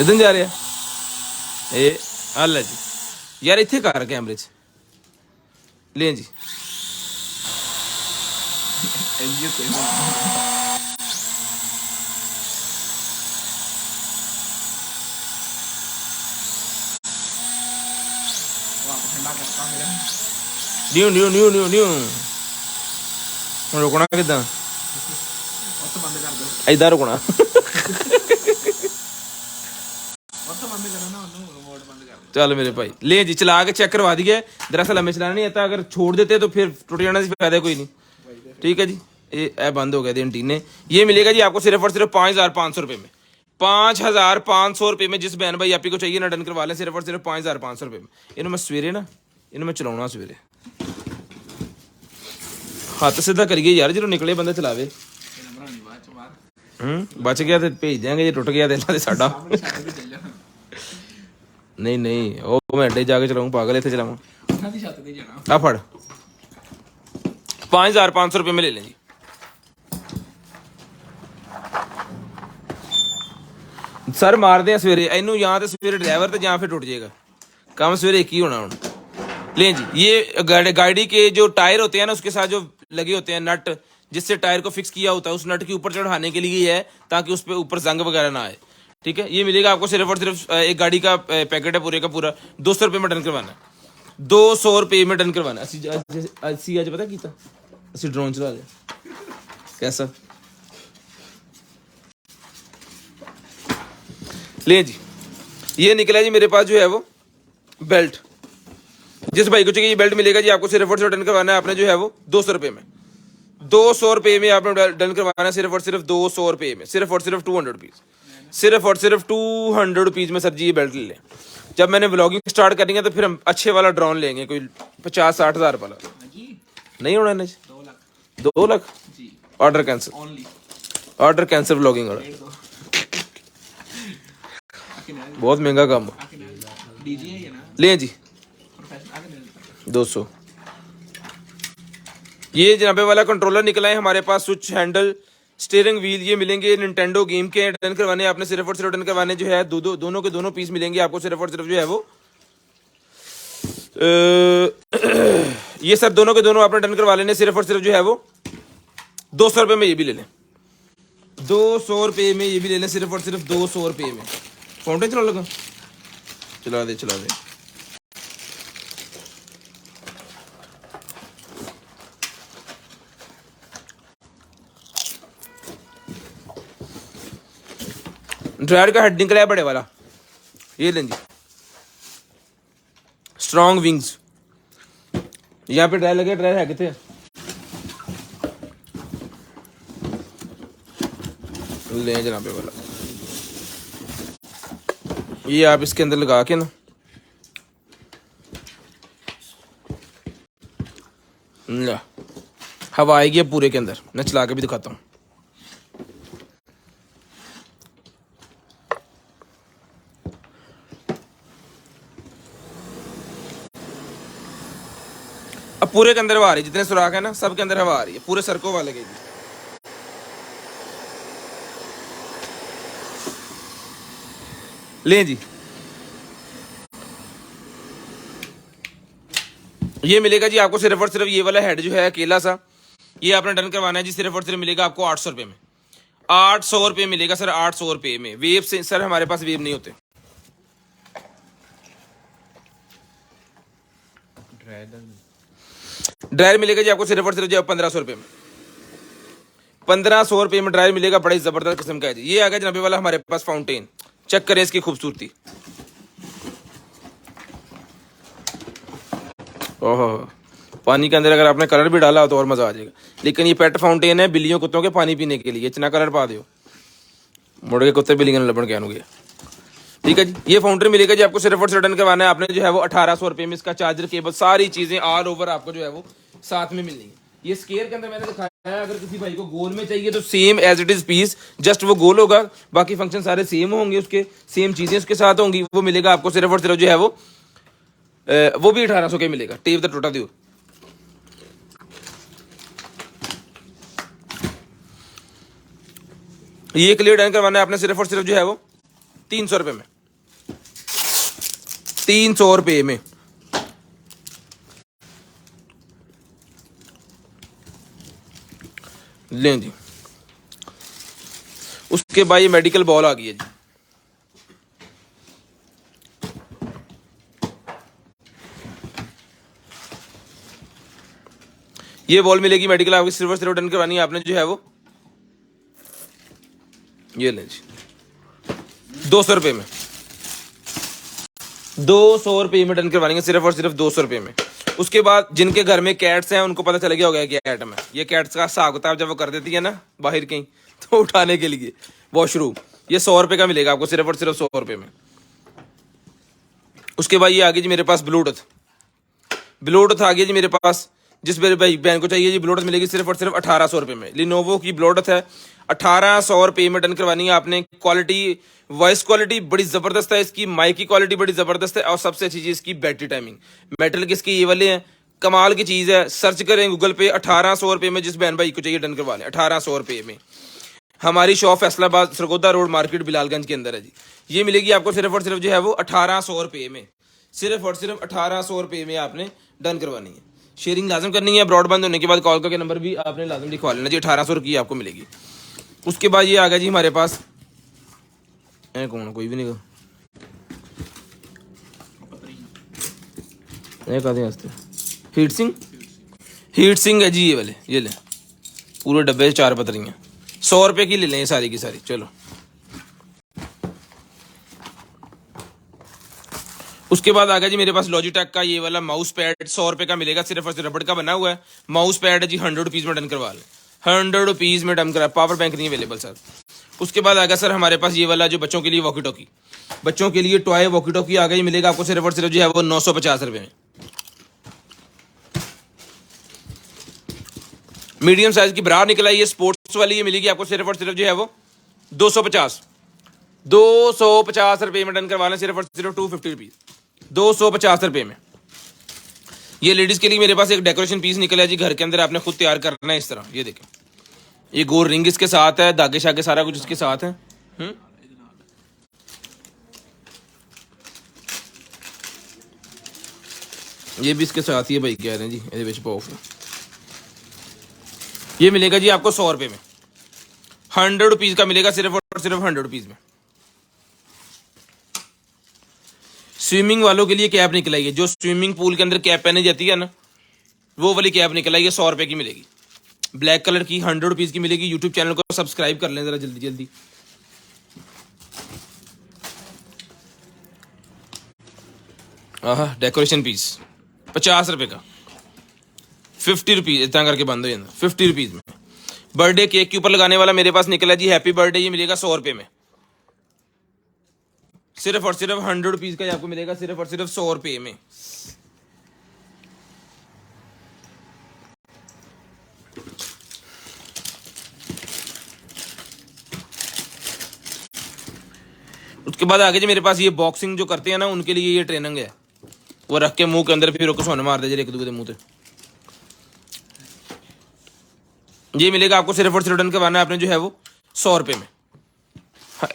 इधर जा रहे हैं ए हल है जी। यार इतने कर कैमरे च ले जी। एनजीओ पे वाह ठंडा करता मेरा new new new new new ਹੁਣ ਰੁਕਣਾ ਕਿੱਦਾਂ? ਉੱਥੇ ਬੰਦ ਕਰ ਦੋ, ਏਦਾਂ ਰੁਕਣਾ। ਉੱਥੇ ਬੰਦ ਕਰੋ ना ਉਹਨੂੰ, ਰਿਮੋਟ ਬੰਦ कर दो। चल मेरे भाई ले जी, चला के चेक करवा दिए। दरअसल हमें चलाना नहीं आता, अगर छोड़ देते तो फिर टूट जाना से फायदा कोई नहीं। ठीक है जी, ये बंद हो गए थे एंटीने। ये मिलेगा जी आपको सिर्फ और सिर्फ 5,500 रुपये में। 5,500 रुपये में जिस बहन भाई आप को चाहिए ना डन करवा लें, सिर्फ और सिर्फ 5,500 रुपये में। इन्हों मैं सवेरे ना, इन्हों मैं चलाना सवेरे हथ सीधा करिए यार, जो निकले बंदा चलावे। ਬਣਾਉਣੀ ਬਾਅਦ ਚ ਬਾਹਰ बच गया तो भेज देंगे, जो टुट गया तो इन्हों साडा। ਸਾਹਮਣੇ ਛੱਡ ਕੇ ਚੱਲ ਜਾਣਾ, नहीं नहीं वो मैं अड्डे जाके चलाऊँ, पागल इतने चलाऊँ। ਉਹਨਾਂ ਦੀ ਛੱਤ ਤੇ ਜਾਣਾ। आ फड़ 5,500 रुपये में ले लें जी। सर मारते हैं सवेरे इनू, या तो सवेरे ड्राइवर तो या फिर टूट जाएगा काम, सवेरे एक ही होना हूँ। लें जी, ये गाड़ी के जो टायर होते हैं ना, उसके साथ जो लगे होते हैं नट, जिससे टायर को फिक्स किया होता है, उस नट के ऊपर चढ़ाने के लिए है, ताकि उस पर ऊपर जंग वगैरह ना आए। ठीक है, ये मिलेगा आपको सिर्फ और सिर्फ, एक गाड़ी का पैकेट है पूरे का पूरा, 200 रुपये में डन करवाना है। 200 रुपये में डन करवाना। असी अज पता किया, असी ड्रोन चला लिया। कैसा ले जी, ये निकला जी मेरे पास जो है वो बेल्ट। जिस भाई को चाहिए ये बेल्ट मिलेगा जी आपको सिर्फ और सिर्फ डन करवाना है आपने जो है वो 200 रुपये में। 200 रुपये में आपने डन करवाना है सिर्फ और सिर्फ 200 रुपये में, सिर्फ और सिर्फ 200 रुपीज़, सिर्फ और सिर्फ 200 रुपीज़ में सर जी ये बेल्ट ले लें। जब मैंने व्लॉगिंग स्टार्ट करनी है तो फिर हम अच्छे वाला ड्रोन लेंगे, कोई 50-60 हज़ार वाला जी नहीं होना है। 2 लाख 2 लाख जी order cancel, only order cancel, vlogging order. बहुत महंगा काम है। डीजे है ना, लें जी प्रोफेशनल आके ले 200। ये जनाबे वाला कंट्रोलर निकला है हमारे पास, स्विच हैंडल, स्टीयरिंग व्हील, ये मिलेंगे निंटेंडो गेम के। डन करवाने आपने सिर्फ और सिर्फ डन करवाने जो है दोनों के दोनों पीस मिलेंगे आपको सिर्फ और सिर्फ जो है वो ये सर दोनों के दोनों आपने डन करवा लेने सिर्फ और सिर्फ जो है वो 200 रुपये में। ये भी ले लें 200 रुपये में, ये भी ले लें सिर्फ और सिर्फ 200 रुपये में। फाउंटेन चला लगा, चला दे चला दे। ड्रायर का हेड निकला है बड़े वाला, ये लें जी। स्ट्रॉन्ग विंग्स, यहाँ पे ड्रायर लगे, ड्रायर है कितने ले जनाबे वाला। ये आप इसके अंदर लगा के ना ला, हवा आएगी अब पूरे के अंदर, मैं चला के भी दिखाता हूँ। अब पूरे के अंदर हवा आ रही है, जितने सुराख है ना सब के अंदर हवा आ रही है, पूरे सर को हवा लगेगी। ले जी, ये मिलेगा जी आपको सिर्फ और सिर्फ ये वाला हेड जो है अकेला सा, ये आपने डन करवाना है जी। सिर्फ और सिर्फ मिलेगा आपको 800 रुपये में, 800 रुपये मिलेगा सर, 800 रुपये में। वेव से सर हमारे पास वेव नहीं होते। ड्रायर मिलेगा जी आपको सिर्फ और सिर्फ जो 1500 रुपये में, 1500 रुपये में ड्रायर मिलेगा। बड़ी जबरदस्त किस्म का है जी। ये आ गया जनाबे वाला हमारे पास फाउंटेन, चेक करें इसकी खूबसूरती। ओहो, पानी के अंदर अगर आपने कलर भी डाला हो तो और मजा आ जाएगा। लेकिन ये पेट फाउंटेन है बिल्लियों कुत्तों के पानी पीने के लिए, इतना कलर पा दो मुड़ के कुत्ते बिल्लियां लबन के आनुगे। ठीक है जी, ये फाउंटेन मिलेगा जी आपको सिर्फ और सिर्फ डन करवाना है आपने जो है वो 1800 रुपये में। इसका चार्जर, केबल, सारी चीजें ऑल ओवर आपको जो है वो साथ में मिलनी है। ये स्केयर के अंदर मैंने दिखाया है, अगर किसी भाई को गोल में चाहिए तो same as it is piece, just वो गोल होगा, बाकी फंक्शन सारे सेम होंगे, उसके सेम चीजें उसके साथ होंगी। वो मिलेगा आपको सिर्फ और सिर्फ जो है वो भी 1800 के मिलेगा। टेप द टोटा दो। ये क्लियर डन करवाना है आपने सिर्फ और सिर्फ जो है वो 300 रुपये में, 300 रुपये में। लें जी, उसके बाद ये मेडिकल बॉल आ गई है जी। ये बॉल मिलेगी मेडिकल आपकी सिर्फ और सिर्फ डन करवानी है आपने जो है वो, ये लें जी 200 रुपये में, 200 रुपये में डन करवानी है सिर्फ और सिर्फ 200 रुपये में। उसके बाद जिनके घर में कैट्स हैं उनको पता चल गया होगा कि आइटम है। ये कैट्स का हिसाब किताब जब वो कर देती है ना बाहर कहीं तो उठाने के लिए वॉशरूम, ये 100 रुपये का मिलेगा आपको सिर्फ और सिर्फ 100 रुपये में। उसके बाद ये आ गई जी मेरे पास ब्लूटूथ, ब्लूटूथ आ गई जी मेरे पास। जिस मेरे भाई बहन को चाहिए जी ब्लूटूथ मिलेगी सिर्फ और सिर्फ 1800 रुपये में। लिनोवो की ब्लूटूथ है, 1800 रुपये में डन करवानी है आपने। क्वालिटी, वॉइस क्वालिटी बड़ी ज़बरदस्त है इसकी, माइक की क्वालिटी बड़ी ज़बरदस्त है, और सबसे अच्छी चीज़ इसकी बैटरी टाइमिंग। मेटल के इसके ये वाले हैं, कमाल की चीज़ है। सर्च करें गूगल पे, 1800 रुपये में जिस बहन भाई को चाहिए डन करवा लें, 1800 रुपये में। हमारी shop Faisalabad Sargodha road market Bilalganj के अंदर है जी। ये मिलेगी आपको सिर्फ और सिर्फ जो है वो 1800 रुपये में, सिर्फ और सिर्फ 1800 रुपये में आपने डन करवानी है। शेयरिंग लाजम करनी है, ब्रॉडबैंड होने के बाद कॉल करके नंबर भी आपने लाजम लिखवा लेना जी। 1800 रुपये आपको मिलेगी। उसके बाद ये आ गया जी हमारे पास, कौन कोई भी नहीं हीट सिंह, हीट सिंह है जी ये वाले, ये ले पूरे डब्बे से 4 पतरियाँ 100 रुपये की ले लें सारी की सारी। चलो उसके बाद आ गया जी मेरे पास लॉजिटेक का ये वाला माउस पैड, 100 रुपये का मिलेगा सिर्फ और सिर्फ, रबड़ का बना हुआ है माउस पैड है जी। 100 रुपीज़ में डन करवा लें, 100 रुपीज़ में डन करा। पावर बैंक नहीं अवेलेबल सर। उसके बाद आ गया सर हमारे पास ये वाला जो बच्चों के लिए वॉकी टॉकी, बच्चों के लिए टॉय वॉकी टॉकी आ गई, मिलेगा आपको सिर्फ और सिर्फ जो है वो 950 रुपये में। मीडियम साइज की ब्रा निकला ये स्पोर्ट्स वाली, ये मिलेगी आपको सिर्फ और सिर्फ जो है वो 250 रुपये में डन करवा लें, सिर्फ और सिर्फ 250 रुपीज़, 250 रुपये में। ये लेडीज के लिए मेरे पास एक डेकोरेशन पीस निकला है जी, घर के अंदर आपने खुद तैयार करना है इस तरह। ये देखें, ये गोल रिंग इसके साथ है, धागे शागे सारा कुछ इसके साथ है। ये भी इसके साथ ही है भाई, कह रहे हैं जी ये विच पॉफ। ये मिलेगा जी आपको 100 रुपये में, 100 रुपीज़ का मिलेगा सिर्फ और सिर्फ 100 रुपीज़ में। स्विमिंग वालों के लिए कैप निकल आई है, जो स्विमिंग पूल के अंदर कैप पहने जाती है ना, वो वाली कैप निकल आई है, 100 रुपये की मिलेगी, ब्लैक कलर की, 100 रुपीज़ की मिलेगी। यूट्यूब चैनल को सब्सक्राइब कर लें ज़रा जल्दी जल्दी। हाँ, डेकोरेशन पीस 50 रुपये का, 50 रुपीज़ इतना करके बंद हो जाना, 50 रुपीज़ में। बर्थडे केक के ऊपर लगाने वाला मेरे पास निकला जी हैप्पी बर्थडे, ये मिलेगा 100 रुपये में, सिर्फ और सिर्फ 100 रुपीज़ का आपको मिलेगा, सिर्फ और सिर्फ 100 रुपये में। उसके बाद आगे जी मेरे पास ये बॉक्सिंग जो करते हैं ना उनके लिए ये ट्रेनिंग है, वो रख के मुंह के अंदर फिर सोने मार दे एक दूसरे मुंह से। ये मिलेगा आपको सिर्फ और सिर्फ रिटर्न करवाना है आपने जो है वो 100 रुपये में,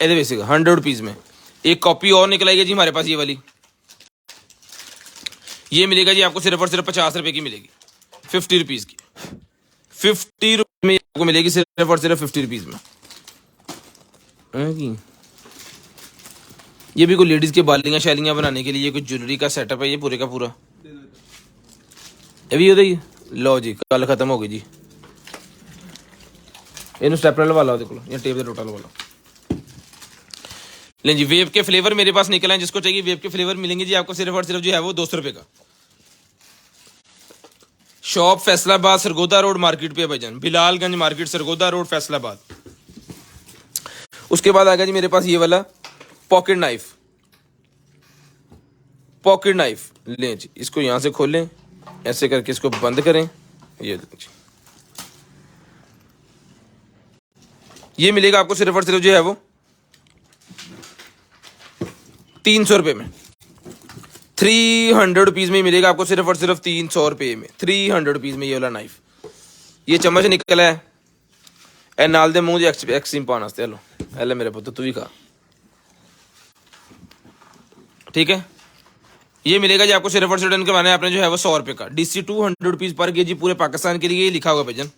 ये बेसिक 100 रुपीज़ में। एक कॉपी और निकल आएगी जी हमारे पास ये वाली, ये मिलेगा जी आपको सिर्फ और सिर्फ 50 रुपये की मिलेगी, 50 रुपीज़ की, 50 रुपये में आपको मिलेगी सिर्फ और सिर्फ 50 रुपीज़ में। ये भी कोई लेडीज़ के बालियाँ शैलियाँ बनाने के लिए कुछ ज्वेलरी का सेटअप है ये पूरे का पूरा। ये भी होता ही लो जी, कल खत्म हो गई जी। इन स्टेपलर लगा लो देखो, या टेप से टोटा लगा लो। लें जी वेब के फ्लेवर मेरे पास निकल आए, जिसको चाहिए वेब के फ्लेवर मिलेंगे जी आपको सिर्फ और सिर्फ जो है वो 200 रुपये का। Shop Faisalabad Sargodha road market पे भाईजान, बिलालगंज मार्केट सरगोदा रोड फैसलाबाद। उसके बाद आ गया जी मेरे पास ये वाला पॉकेट नाइफ, पॉकेट नाइफ लें जी, इसको यहां से खोलें ऐसे करके इसको बंद करें, ये मिलेगा आपको सिर्फ और सिर्फ जो है वो 300 रुपये में, 300 रुपीज़ में ही मिलेगा आपको सिर्फ और सिर्फ 300 रुपये में, 300 रुपीज़ में ये वाला नाइफ। ये चम्मच निकला है ए नाल दे मुंह एक्सट्रीम पान वास्ते, हेलो हेलो मेरे पुत्र तू भी खा, ठीक है। ये मिलेगा जी आपको सिर्फ और सिर्फ रिटर्न करवाना है आपने जो है वो 100 रुपये का। DC 200 रुपीज़ पर केजी पूरे पाकिस्तान के लिए ये लिखा हुआ भजन।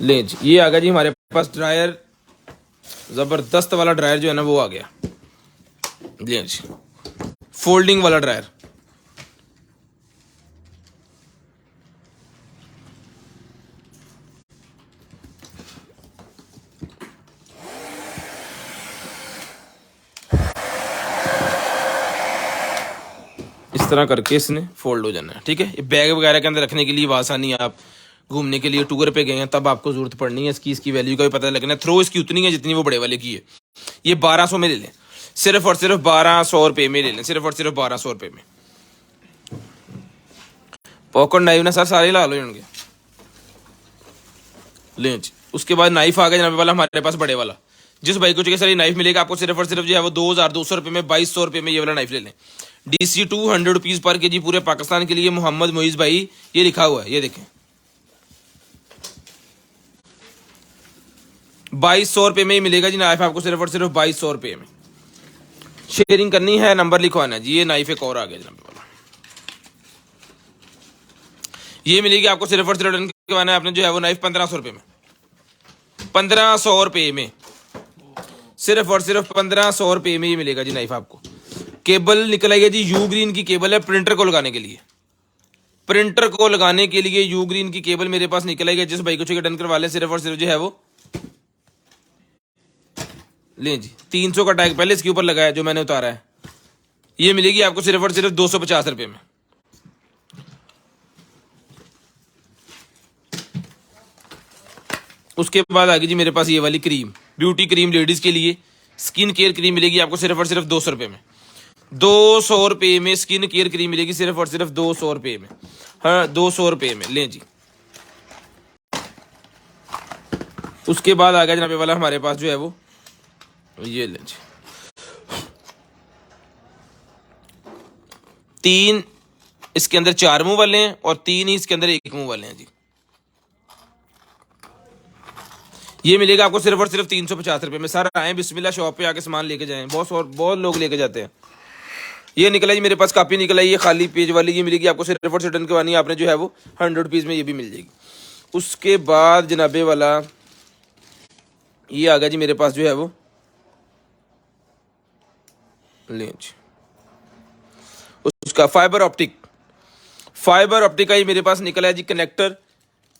ले जी ये आ गया जी हमारे पास ड्रायर, जबरदस्त वाला ड्रायर जो है ना वो आ गया, ले जी फोल्डिंग वाला ड्रायर। इस तरह करके इसने फोल्ड हो जाना है, ठीक है। ये बैग वगैरह के अंदर रखने के लिए आसानी है, आप घूमने के लिए टूर पे गए हैं तब आपको जरूरत पड़नी है इसकी वैल्यू का भी पता लगना है। थ्रो इसकी उतनी है जितनी वो बड़े वाले की है। ये 1200 में ले लें, सिर्फ और सिर्फ 1200 रुपये में ले लें, सिर्फ और सिर्फ 1200 रुपये में। पॉकेट नाइफ ना सर सारे ला लो होंगे, लें जी। उसके बाद नाइफ आ गया जनाब वाला हमारे पास बड़े वाला, जिस भाई को चाहिए सर ये नाइफ मिलेगा आपको सिर्फ और सिर्फ जो है वो 2200 रुपये में, 2200 रुपये में ये वाला नाइफ ले लें। DC 200 रुपीज़ पर केजी पूरे पाकिस्तान के लिए। मोहम्मद मोइज भाई ये लिखा हुआ है, ये देखें 2200 रुपये में ही मिलेगा जी नाइफ आपको सिर्फ और सिर्फ 2200 रुपये में। शेयरिंग करनी है, नंबर लिखवाना है जी। ये नाइफ एक और आ गया जनाब वाला, ये मिलेगी आपको सिर्फ और सिर्फ रिटर्न करवाना है आपने जो है वो नाइफ 1500 रुपये में, 1500 रुपये में, सिर्फ और सिर्फ 1500 रुपये में ही मिलेगा जी नाइफ आपको। केबल निकल आई है जी, यू ग्रीन की केबल है प्रिंटर को लगाने के लिए, प्रिंटर को लगाने के लिए यू ग्रीन की केबल मेरे पास निकल आई है। जिस भाई को चाहिए डन करवा लें, सिर्फ और सिर्फ जो है वो लें जी 300 का टैग पहले इसके ऊपर लगा है जो मैंने उतारा है, ये मिलेगी आपको सिर्फ और सिर्फ 250 रुपये में। उसके बाद आ गई जी मेरे पास ये वाली क्रीम, ब्यूटी क्रीम लेडीज के लिए, स्किन केयर क्रीम मिलेगी आपको सिर्फ और सिर्फ 200 रुपये में, 200 रुपये में स्किन केयर क्रीम मिलेगी सिर्फ और सिर्फ 200 रुपये में, हाँ 200 रुपये में लें जी। उसके बाद आ गया जनाब वाला हमारे पास जो है वो ये लें जी, 3 इसके अंदर 4 मुंह वाले हैं और 3 ही इसके अंदर 1 मुंह वाले हैं जी। ये मिलेगा आपको सिर्फ और सिर्फ 350 रुपये में। सर आए बिस्मिल्लाह शॉप पे आके सामान लेके जाएं, बहुत लोग लेके जाते हैं। ये निकला जी मेरे पास कापी निकला, ये खाली पेज वाली, ये मिलेगी आपको सिर्फ और सिर्फ रिटर्न करवानी है आपने जो है वो 100 रुपीज़ में, ये भी मिल जाएगी। उसके बाद जनाबे वाला ये आ गया जी मेरे पास जो है वो लेंच, उसका फाइबर ऑप्टिक का ये मेरे पास निकला है जी कनेक्टर,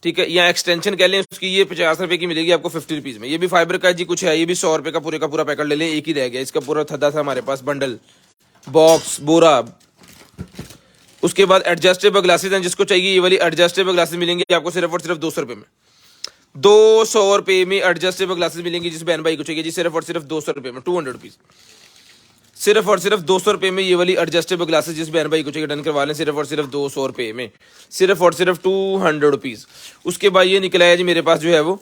ठीक है, या एक्सटेंशन कह लें उसकी। ये 50 रुपये की मिलेगी आपको 50 रुपीज़ में। ये भी फाइबर का जी कुछ है, ये भी 100 रुपये का पूरे का पूरा पैकेट ले लें, एक ही रह गया, इसका पूरा थदा था हमारे पास, बंडल बॉक्स बोरा। उसके बाद एडजस्टेबल ग्लासेज हैं, जिसको चाहिए ये वाली एडजस्टेबल ग्लासेज मिलेंगी आपको सिर्फ और सिर्फ 200 रुपये में, 200 रुपये में एडजस्टेबल ग्लासेज मिलेंगी। जिस बहन भाई को चाहिए जी सिर्फ और सिर्फ 200 रुपये में, 200 रुपीज़, सिर्फ और सिर्फ 200 रुपये में ये वाली एडजस्टेबल ग्लासेज जिस बहन भाई को चाहिए डन करवा लें, सिर्फ और सिर्फ 200 रुपये में, सिर्फ और सिर्फ 200 रुपीज़। उसके बाद ये निकला है जी मेरे पास जो है वो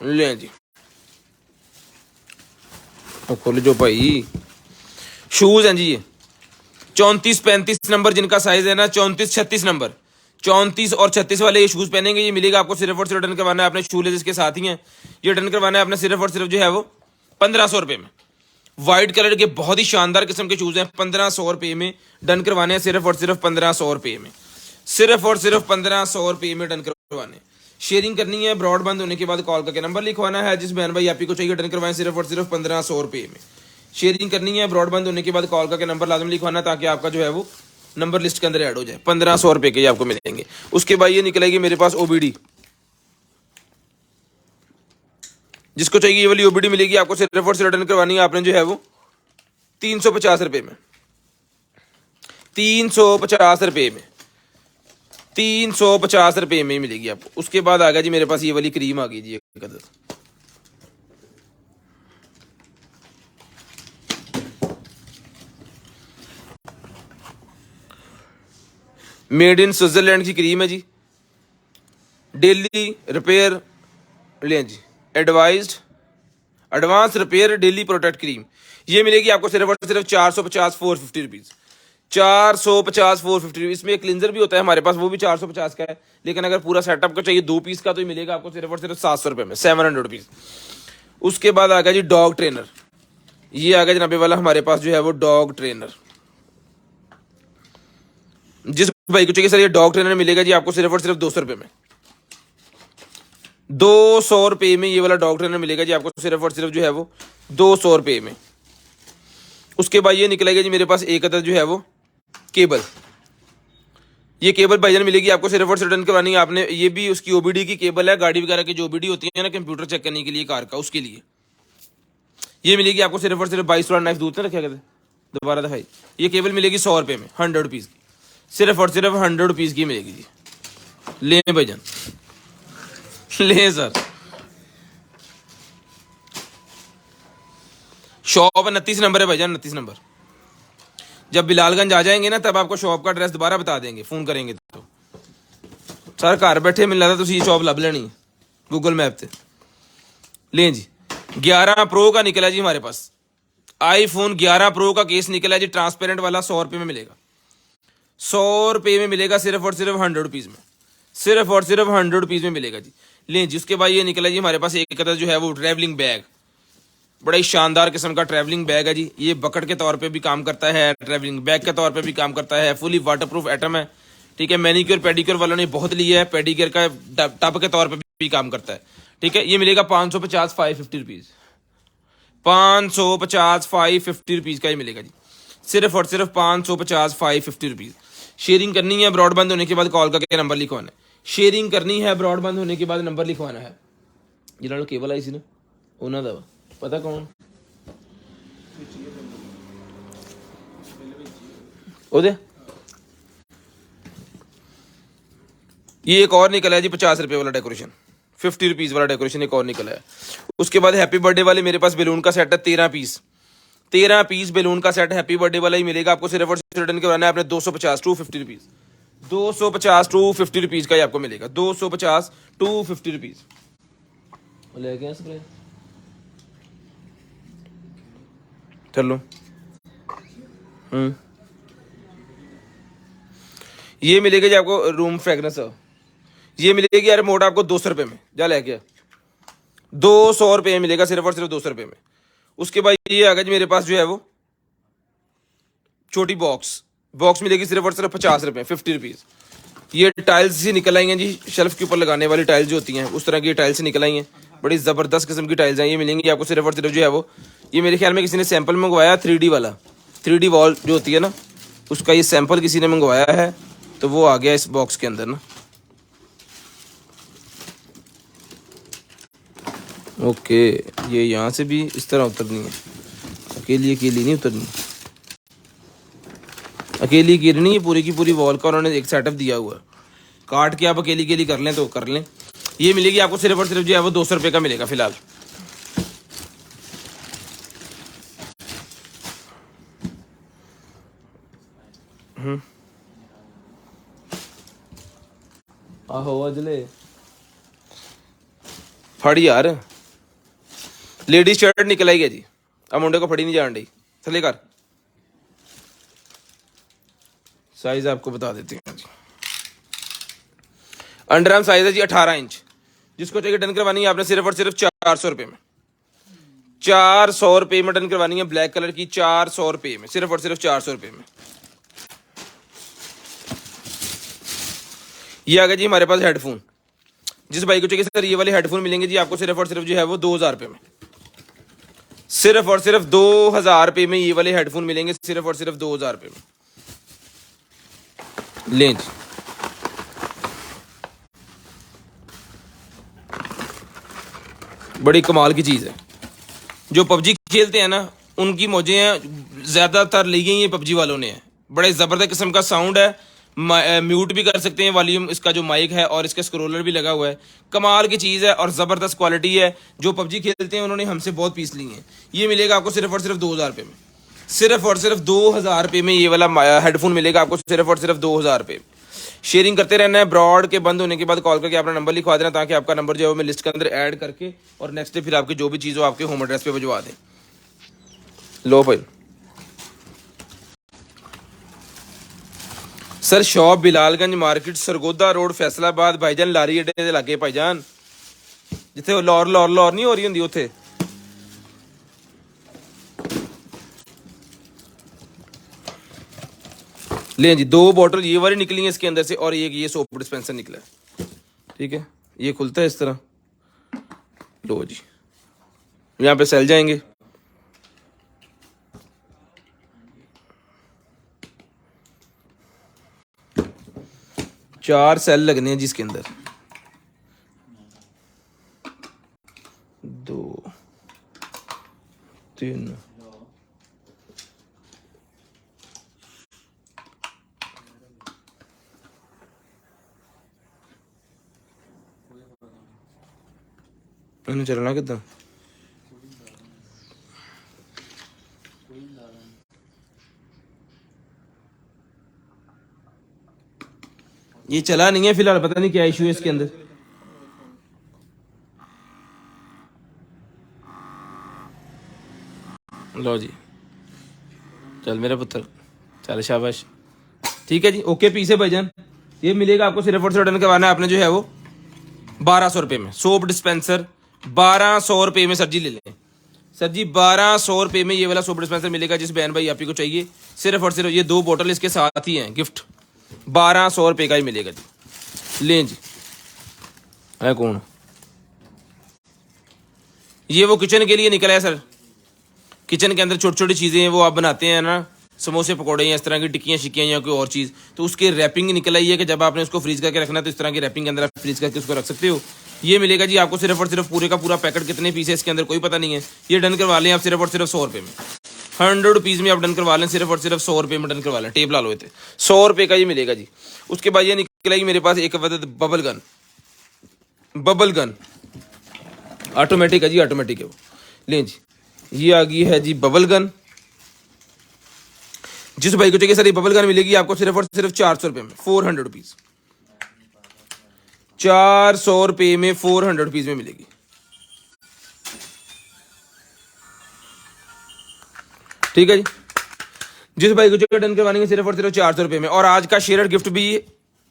लें जी खोल जो भाई। शूज हैं जी ये 34-35 नंबर जिनका साइज है ना, 34-36 नंबर, 34 और 36 वाले ये शूज पहनेंगे। ये मिलेगा आपको सिर्फ और सिर्फ, डन करवाना है अपने शू लेजेस के साथ ही है, ये डन करवाना है अपने सिर्फ और सिर्फ जो है वो 1500 रुपये में। व्हाइट कलर के बहुत ही शानदार किस्म के शूज हैं, 1500 रुपये में डन करवाने हैं, सिर्फ और सिर्फ 1500 रुपये में, सिर्फ और सिर्फ 1500 रुपये में डन करवाने। शेयरिंग करनी है, ब्रॉड बंद होने के बाद कॉल करके नंबर लिखवाना है। जिस बहन भाई आप ही को चाहिए डन करवाएं, सिर्फ और सिर्फ 1500 रुपये में। शेयरिंग करनी है, ब्रॉड बंद होने के बाद कॉल करके नंबर लाजम लिखवाना, ताकि आपका जो है वो नंबर लिस्ट के अंदर ऐड हो जाए। 1500 रुपये के आपको मिलेंगे। उसके बाद ये निकलेगी मेरे पास ओबीडी, जिसको चाहिए ये वाली ओबीडी मिलेगी आपको, सिर्फ और सिर्फ डन करवानी है आपने जो है वो 350 रुपये में, 350 रुपये में, 350 रुपये में ही मिलेगी आपको। उसके बाद आ गया जी मेरे पास ये वाली क्रीम आ गई जी, एक अदद मेड इन स्विट्जरलैंड की क्रीम है जी। डेली रिपेयर लें जी, advised advance repair daily protect cream. ये मिलेगी आपको सिर्फ और सिर्फ 450 450 रुपीज़, 450 450। इसमें एक क्लिंजर भी होता है हमारे पास, वो भी 450 का है, लेकिन अगर पूरा सेटअप का चाहिए 2 पीस का तो ये मिलेगा आपको सिर्फ और सिर्फ 700 रुपये में, 700 रुपीज़। उसके बाद आ गया जी डॉग ट्रेनर। ये आ गया जनाबे वाला हमारे पास जो है वो डॉग ट्रेनर। जिस भाई को चाहिए सर ये डॉग ट्रेनर मिलेगा जी आपको सिर्फ और सिर्फ 200 रुपये में, 200 रुपये में ये वाला डॉग ट्रेनर मिलेगा जी आपको सिर्फ और सिर्फ जो है वो 200 रुपये में। उसके बाद ये निकलेगा जी मेरे पास एक अदर जो है वो केबल। ये केबल भाईजान मिलेगी आपको सिर्फ और सिर्फ डन करवानी है आपने। ये भी उसकी ओबीडी की केबल है, गाड़ी वगैरह की जो ओबीडी होती है ना कंप्यूटर चेक करने के लिए कार का, उसके लिए ये मिलेगी आपको सिर्फ और सिर्फ 22 वाला नाइफ दूध में रखा गया था, दोबारा दिखाई। ये केबल मिलेगी 100 रुपये में, 100 रुपीज़ की, सिर्फ और सिर्फ 100 रुपीज़ की मिलेगी जी। लें भाईजान लें सर। शॉप 29 नंबर है भाईजान, 29 नंबर। जब बिलालगंज आ जाएंगे ना तब आपको शॉप का एड्रेस दोबारा बता देंगे, फोन करेंगे तो। सर घर बैठे मिल रहा था, तुम ये शॉप लब लेनी है गूगल मैप से। लें जी 11 प्रो का निकला जी हमारे पास, आईफोन 11 प्रो का केस निकला जी, ट्रांसपेरेंट वाला 100 रुपये में मिलेगा, 100 रुपये में मिलेगा, सिर्फ और सिर्फ 100 रुपीज़ में, सिर्फ और सिर्फ 100 रुपीज़ में मिलेगा जी। लें जी उसके बाद ये निकला जी हमारे पास एक अदर जो है वो ट्रैवलिंग बैग, बड़ा ही शानदार किस्म का ट्रैवलिंग बैग है जी। ये बकेट के तौर पे भी काम करता है, ट्रैवलिंग बैग के तौर पे भी काम करता है, फुली वाटरप्रूफ आइटम है, ठीक है। मैनिक्योर पेडिक्योर वालों ने बहुत लिया है, पेडिक्योर का टब के तौर पे भी काम करता है, ठीक है। ये मिलेगा 550 550 रुपीज़, 550 550 रुपीज़ का ही मिलेगा जी, सिर्फ और सिर्फ 550 550 रुपीज़। शेयरिंग करनी है, ब्रॉडबैंड होने के बाद कॉल करके नंबर लिखवाना है। शेयरिंग करनी है, ब्रॉडबैंड होने के बाद नंबर लिखवाना है। जिन्होंने केबल आई सी ना उन्होंने दा पता कौन ओदे। ये एक और निकला है जी 50 रुपये वाला डेकोरेशन, 50 रुपीज़ वाला डेकोरेशन एक और निकला है। उसके बाद हैप्पी बर्थडे वाले मेरे पास बैलून का सेट है, 13 पीस, 13 पीस बैलून का सेट हैप्पी बर्थडे वाला ही मिलेगा आपको, सिर्फ और सिर्फ रिटर्न करवाना है आपने 250 250 रुपीज़, 250 250 रुपीज़ का ही आपको मिलेगा, 250 250 रुपीज़। ले गया स्प्रे चलो। ये मिलेगा जी आपको रूम फ्रेगनेंस, ये मिलेगी यार मोटा आपको 200 रुपये में, जा लेके 200 रुपये में मिलेगा, सिर्फ और सिर्फ 200 रुपये में। उसके बाद ये आ गया जी मेरे पास जो है वो छोटी बॉक्स मिलेगी सिर्फ और सिर्फ 50 रुपये, 50 रुपीज़। ये टाइल्स ही निकल आई हैं जी, शेल्फ के ऊपर लगाने वाली टाइल्स जो होती हैं उस तरह की टाइल्स निकल आई हैं, बड़ी ज़बरदस्त किस्म की टाइल्स हैं। ये मिलेंगी आपको सिर्फ और सिर्फ जो है वो, ये मेरे ख्याल में किसी ने सैंपल मंगवाया 3D वाला, 3D वॉल जो होती है ना उसका ये सैंपल किसी ने मंगवाया है, तो वो आ गया इस बॉक्स के अंदर ना। ओके ये यहाँ से भी इस तरह उतरनी है, अकेली अकेली नहीं उतरनी, अकेली अकेली नहीं, ये पूरी की पूरी वॉल का उन्होंने एक सेटअप दिया हुआ है, काट के आप अकेली अकेली कर लें तो कर लें। ये मिलेगी आपको सिर्फ और सिर्फ जो है वो 200 रुपये का मिलेगा फिलहाल। आहो अजले फड़ यार, लेडीज शर्ट निकल आई है जी, अब मुंडे को फड़ी नहीं जान रही, थले कर। साइज आपको बता देते हैं जी। अंडर आर्म साइज है जी 18 इंच। जिसको चाहिए डन करवानी है आपने सिर्फ और सिर्फ 400 रुपये में। 400 रुपये में डन करवानी है ब्लैक कलर की, 400 रुपये में, सिर्फ और सिर्फ 400 रुपये में। ये आ गया जी हमारे पास हेडफोन। जिस भाई को चाहिए सर ये वाले हेडफोन मिलेंगे जी आपको सिर्फ और सिर्फ जो है वो 2000 रुपये में। सिर्फ और सिर्फ 2000 रुपये में ये वाले हेडफोन मिलेंगे, सिर्फ और सिर्फ 2000 रुपये में। लें जी। बड़ी कमाल की चीज़ है। जो पबजी खेलते हैं ना उनकी मौजें हैं, ज़्यादातर ली गई हैं पबजी वालों ने। बड़े ज़बरदस्त किस्म का साउंड है, म्यूट भी कर सकते हैं वॉल्यूम, इसका जो माइक है और इसका स्क्रोलर भी लगा हुआ है। कमाल की चीज़ है और ज़बरदस्त क्वालिटी है। जो पबजी खेलते हैं उन्होंने हमसे बहुत पीस ली हैं। ये मिलेगा आपको सिर्फ और सिर्फ 2000 रुपये में। सिर्फ और सिर्फ 2000 रुपये में ये वाला हेडफोन मिलेगा आपको सिर्फ और सिर्फ 2000 रुपये। शेयरिंग करते रहना है। ब्रॉड के बंद होने के बाद कॉल करके अपना नंबर लिखवा देना, ताकि आपका नंबर जो है वो मैं लिस्ट के अंदर ऐड करके और नेक्स्ट डे फिर आपकी जो भी चीज़ हो आपके होम एड्रेस पे भिजवा दें। लो भाई sir, shop Bilalganj market, Sargodha road, Faisalabad, भाईजान लारी अड्डे दे लागे भाईजान, जिथे लौर नहीं हो रही होंगी उत्थे। ले जी 2 बॉटल ये वाली निकली है इसके अंदर से, और एक ये सोप डिस्पेंसर निकला है। ठीक है, ये खुलता है इस तरह। लो जी, यहाँ पे सेल जाएंगे। चार सेल लगने हैं जिसके अंदर 2 3 मैंने चलना कितना ये चला नहीं है फिलहाल, पता नहीं क्या इशू है इसके अंदर। लो जी, चल मेरा पुत्र, चल शाबाश। ठीक है जी, ओके पीस है भाईजान। ये मिलेगा आपको सिर्फ और सिर्फ डन करवाना है आपने जो है वो 1200 रुपये में। सोप डिस्पेंसर 1200 रुपये में सर जी ले लें। सर जी 1200 रुपये में ये वाला सोप डिस्पेंसर मिलेगा जिस बहन भाई आप ही को चाहिए। सिर्फ और सिर्फ ये 2 बोतल इसके साथ ही हैं गिफ्ट, 1200 रुपये का ही मिलेगा जी। लें जी। है कौन? ये वो किचन के लिए निकला है सर। किचन के अंदर छोटी छोटी चीज़ें वो आप बनाते हैं ना, समोसे पकौड़े या इस तरह की टिक्कियाँ शिक्कियाँ या कोई और चीज़, तो उसकी रैपिंग निकल आई है कि जब आपने उसको फ्रीज करके रखना है तो इस तरह की रैपिंग के अंदर आप फ्रीज करके उसको रख सकते हो। ये मिलेगा जी आपको सिर्फ और सिर्फ पूरे का पूरा पैकेट। कितने पीस है इसके अंदर कोई पता नहीं है। ये डन करवा लें आप सिर्फ और सिर्फ 100 रुपये में। 100 रुपीज़ में आप डन करवा लें, सिर्फ और सिर्फ 100 रुपये में डन करवा लें। टेप ला लो थे 100 रुपये का ये मिलेगा जी। उसके बाद ये निकलेगी मेरे पास एक वक्त बबल गन ऑटोमेटिक है जी, ऑटोमेटिक है वो। लें जी, ये आ गई है जी बबल गन। जिस भाई को चाहिए सर ये बबल गन मिलेगी आपको सिर्फ और सिर्फ 400 रुपये में, 400 रुपीज़। 400 रुपये में 400 रुपीज़ में मिलेगी। ठीक है जी, जिस भाई को चाहिए डन करवानी है सिर्फ और सिर्फ 400 रुपये में। और आज का शेयर गिफ्ट भी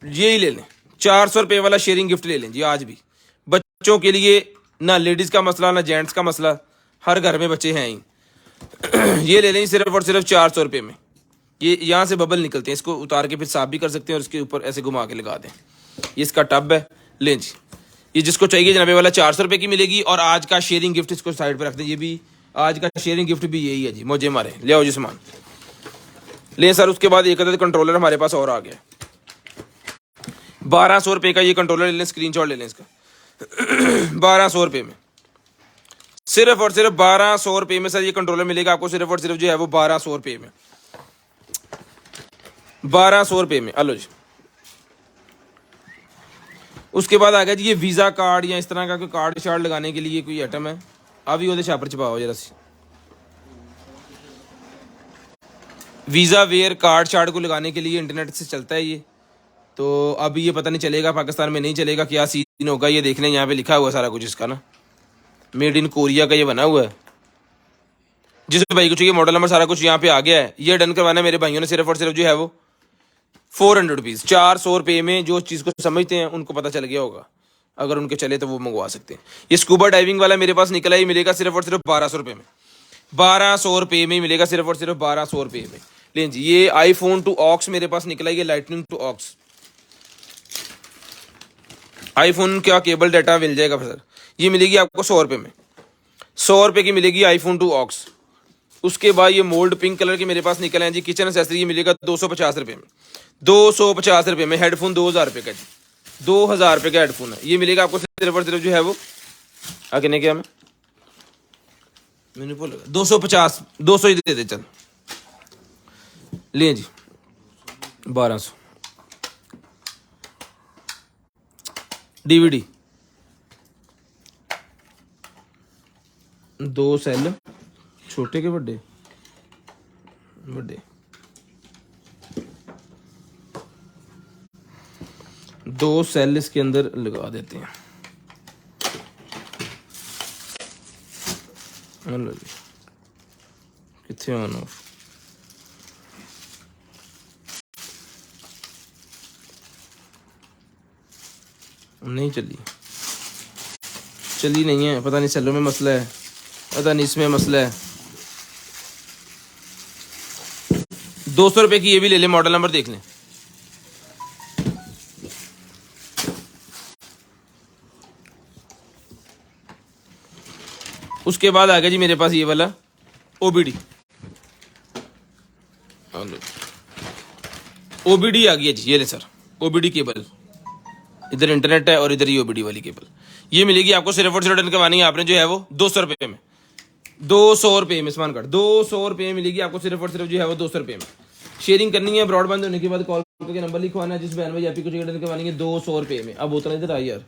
ये ही ले लें, 400 रुपये वाला शेयरिंग गिफ्ट ले लें जी आज भी। बच्चों के लिए ना लेडीज़ का मसला ना जेंट्स का मसला, हर घर में बच्चे हैं ही। ये ले लें सिर्फ और सिर्फ 400 रुपये में। ये यहाँ से बबल निकलते हैं, इसको उतार के फिर साफ भी कर सकते हैं और इसके ऊपर ऐसे घुमा के लगा दें। ये इसका टब है। लें जी, ये जिसको चाहिए जनाबे वाला 400 रुपये की मिलेगी। और आज का शेयरिंग गिफ्ट इसको साइड पर रख दें। ये भी आज का शेयरिंग गिफ्ट भी यही है जी, मौजे मारे। ले आओ जी सामान लें सर। उसके बाद एक अदद कंट्रोलर हमारे पास और आ गया, 1200 रुपये का ये कंट्रोलर ले लें, स्क्रीनशॉट ले लें इसका। 1200 रुपये में, सिर्फ और सिर्फ 1200 रुपये में सर ये कंट्रोलर मिलेगा आपको सिर्फ और सिर्फ जो है वो 1200 रुपये में, 1200 रुपये में। अलो जी, उसके बाद आ गया जी ये वीज़ा कार्ड या इस तरह का कोई कार्ड शार्ड लगाने के लिए कोई आइटम है। अभी वो छापर छपाओ जरा सी, वीज़ा वेयर कार्ड शार्ड को लगाने के लिए इंटरनेट से चलता है ये। तो अभी ये पता नहीं चलेगा, पाकिस्तान में नहीं चलेगा, क्या सीन होगा ये देख लें। यहाँ पे लिखा हुआ सारा कुछ इसका ना, मेड इन कोरिया का ये बना हुआ है। जिस भाई को चाहिए मॉडल नंबर सारा कुछ यहाँ पे आ गया है। ये डन करवाना है मेरे भाइयों ने सिर्फ और सिर्फ जो है वो 400 रुपीज़, 400 रुपये में। जो चीज़ को समझते हैं उनको पता चल गया होगा, अगर उनके चले तो वो मंगवा सकते हैं। ये स्कूबा डाइविंग वाला मेरे पास निकला ही मिलेगा सिर्फ और सिर्फ 1200 रुपये में, 1200 रुपये में मिलेगा सिर्फ और सिर्फ 1200 रुपये में। लें जी, ये आईफोन टू ऑक्स मेरे पास निकला, ये लाइटनिंग टू ऑक्स आईफोन का केबल डाटा मिल जाएगा सर। ये मिलेगी आपको 100 रुपये में, 100 रुपये की मिलेगी आईफोन टू ऑक्स। उसके बाद ये मोल्ड पिंक कलर के मेरे पास निकल हैं जी किचन एक्सेसरी, ये मिलेगा 250 रुपये में, 250 रुपये में। हेडफोन 2000 रुपये का जी, 2000 रुपये का हेडफोन है। ये मिलेगा आपको सिर्फ और सिर्फ जो है वो आगे नहीं क्या मैंने बोला 250, 200 ही दे दे चल। ले जी 1200 डीवीडी, 2 सेल, छोटे के बड़े बड़े, 2 सेल इसके अंदर लगा देते हैं। हेलो जी, कितने ऑन ऑफ नहीं चली नहीं है, पता नहीं सेलों में मसला है, पता नहीं इसमें मसला है। 200 रुपये की ये भी ले लें, मॉडल नंबर देख लें। उसके बाद आ गया जी मेरे पास ये वाला ओबीडी, ओबीडी आ गया जी। ये ले सर ओबीडी केबल, इधर इंटरनेट है और इधर ये ओबीडी वाली केबल। ये मिलेगी आपको सिर्फ और सिर्फ रिटर्न करवानी है आपने जो है वो 200 रुपये में, 200 रुपये में स्मान कार्ड 200 रुपये में मिलेगी आपको सिर्फ और सिर्फ जो है वो 200 रुपये में। शेयरिंग करनी है, ब्रॉडबैंड होने के बाद कॉल करके नंबर लिखवाना है, जिस बहन भाई आपकी कुछ रिटर्न करवानी है 200 रुपये में। अब उतना इधर आई यार,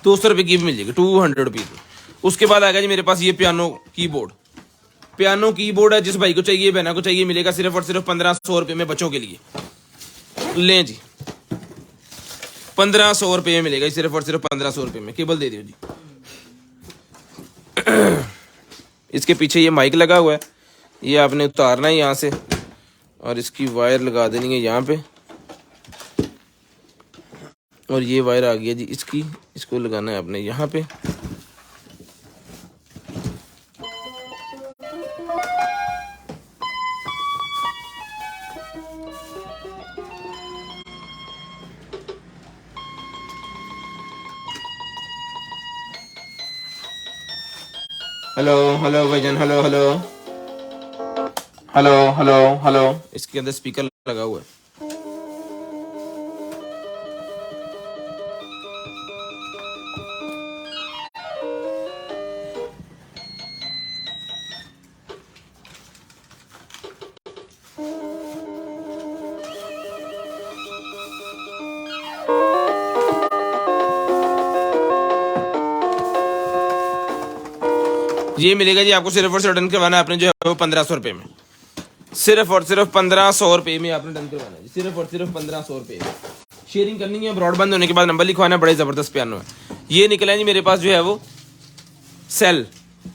200 रुपये की भी मिल जाएगी, 200 रुपीज़ में। उसके बाद आ गया जी मेरे पास ये पियानो कीबोर्ड, पियानो कीबोर्ड है, जिस भाई को चाहिए बहना को चाहिए मिलेगा सिर्फ और सिर्फ 1500 रुपये में बच्चों के लिए। लें जी 1500 रुपये में मिलेगा सिर्फ और सिर्फ 1500 रुपये में। केबल दे दियो जी। इसके पीछे ये माइक लगा हुआ है, ये आपने उतारना है यहाँ से और इसकी वायर लगा देनी है यहाँ पे, और ये वायर आ गया जी इसकी, इसको लगाना है आपने यहाँ पे। हेलो हेलो भाईजान, hello hello hello hello hello. इसके अंदर स्पीकर लगा हुआ है। ये मिलेगा जी आपको सिर्फ और सिर्फ डन करवाना है आपने जो है वो 1500 रुपये में, सिर्फ और सिर्फ 1500 रुपये में आपने डन करवाना है, सिर्फ और सिर्फ 1500 रुपये में। शेयरिंग करनी है, ब्रॉडबैंड होने के बाद नंबर लिखवाना है। बड़े ज़बरदस्त पियानो है। ये निकला है जी मेरे पास जो है वो सेल,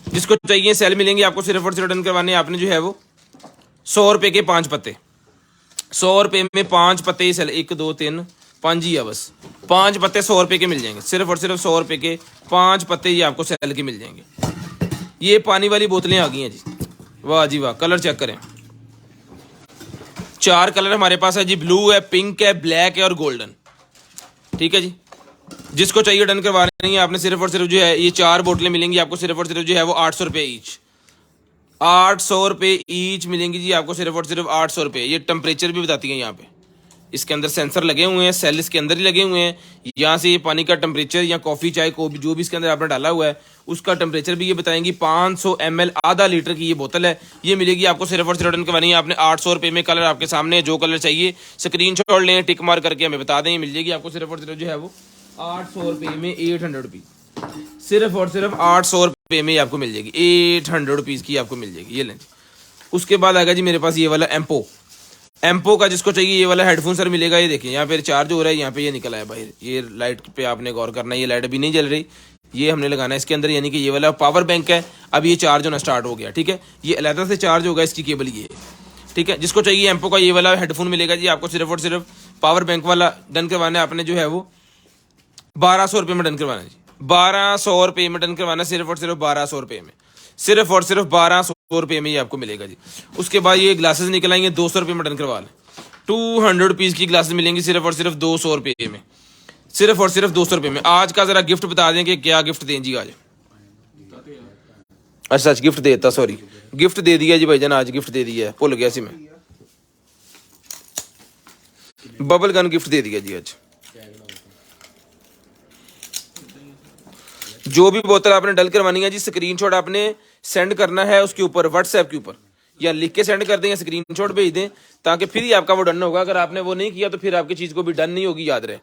जिसको चाहिए सेल मिलेंगे आपको सिर्फ और सिर्फ डन करवाने हैं आपने जो है वो 100 रुपये के 5 पत्ते, 100 रुपये में 5 पत्ते ही सेल, 1 2 3 5 ही है बस, 5 पत्ते 100 रुपये के मिल जाएंगे, सिर्फ और सिर्फ 100 रुपये के 5 पत्ते ही आपको सेल के मिल जाएंगे। ये पानी वाली बोतलें आ गई हैं जी, वाह जी वाह। कलर चेक करें, 4 कलर हमारे पास है जी, ब्लू है, पिंक है, ब्लैक है और गोल्डन। ठीक है जी, जिसको चाहिए डन करवा रही है आपने सिर्फ और सिर्फ जो है ये 4 बोतलें मिलेंगी आपको सिर्फ और सिर्फ जो है वो 800 रुपये ईच, 800 रुपये ईच मिलेंगी जी आपको सिर्फ और सिर्फ 800 रुपये। ये टेम्परेचर भी बताती है यहाँ पे, इसके अंदर सेंसर लगे हुए हैं, सेल इसके अंदर ही लगे हुए हैं। यहाँ से ये पानी का टेम्परेचर या कॉफ़ी चाय को भी जो भी इसके अंदर आपने डाला हुआ है उसका टेम्परेचर भी ये बताएंगी। 500 ml आधा लीटर की ये बोतल है, ये मिलेगी आपको सिर्फ और सिर्फ रिटर्न करवानी है आपने 800 रुपये में। कलर आपके सामने, जो कलर चाहिए स्क्रीनशॉट लें, टिक मार करके हमें बता दें, ये मिल जाएगी आपको सिर्फ और सिर्फ जो है वो 800 रुपये में, 800 रुपीज़, सिर्फ और सिर्फ 800 रुपये में आपको मिल जाएगी, 800 रुपीज़ की आपको मिल जाएगी। ये लें। उसके बाद आएगा जी मेरे पास ये वाला एम्पो का, जिसको चाहिए ये वाला हेडफोन सर मिलेगा। ये देखिए यहाँ पे चार्ज हो रहा है, यहाँ पे ये निकला है बाहर, ये लाइट पे आपने गौर करना है, ये लाइट अभी नहीं जल रही, ये हमने लगाना है इसके अंदर, यानी कि ये वाला पावर बैंक है। अब ये चार्ज होना स्टार्ट हो गया, ठीक है। ये अलहदा से चार्ज होगा, इसकी केबल ये है, ठीक है। जिसको चाहिए एम्पो का ये वाला हेडफोन मिलेगा जी आपको, सिर्फ और सिर्फ पावर बैंक वाला डन करवाना है आपने, जो है वो 1200 रुपये में डन करवाना है जी। 1200 रुपये में डन करवाना है, सिर्फ और सिर्फ 1200 रुपये में, सिर्फ और सिर्फ 1200 रुपये में ये आपको मिलेगा जी। उसके बाद ये ग्लासेस निकल आएंगे, 200 रुपये में डन करवा लें। 200 रुपीज़ की ग्लासेस मिलेंगी सिर्फ और सिर्फ 200 रुपये में, सिर्फ और सिर्फ 200 रुपये में। आज का ज़रा गिफ्ट बता दें कि क्या गिफ्ट दें जी आज। अच्छा सच गिफ्ट देता, सॉरी गिफ्ट दे दिया जी भाईजान, आज गिफ्ट दे दिया है, भूल गया सी मैं। बबल गन गिफ्ट दे दिया जी आज। जो भी बोतल आपने डल करवानी है जी, स्क्रीनशॉट आपने सेंड करना है उसके ऊपर, व्हाट्सएप के ऊपर, या लिख के सेंड कर दें या स्क्रीनशॉट भेज दें, ताकि फिर ही आपका वो डन होगा। अगर आपने वो नहीं किया तो फिर आपकी चीज़ को भी डन नहीं होगी, याद रहे।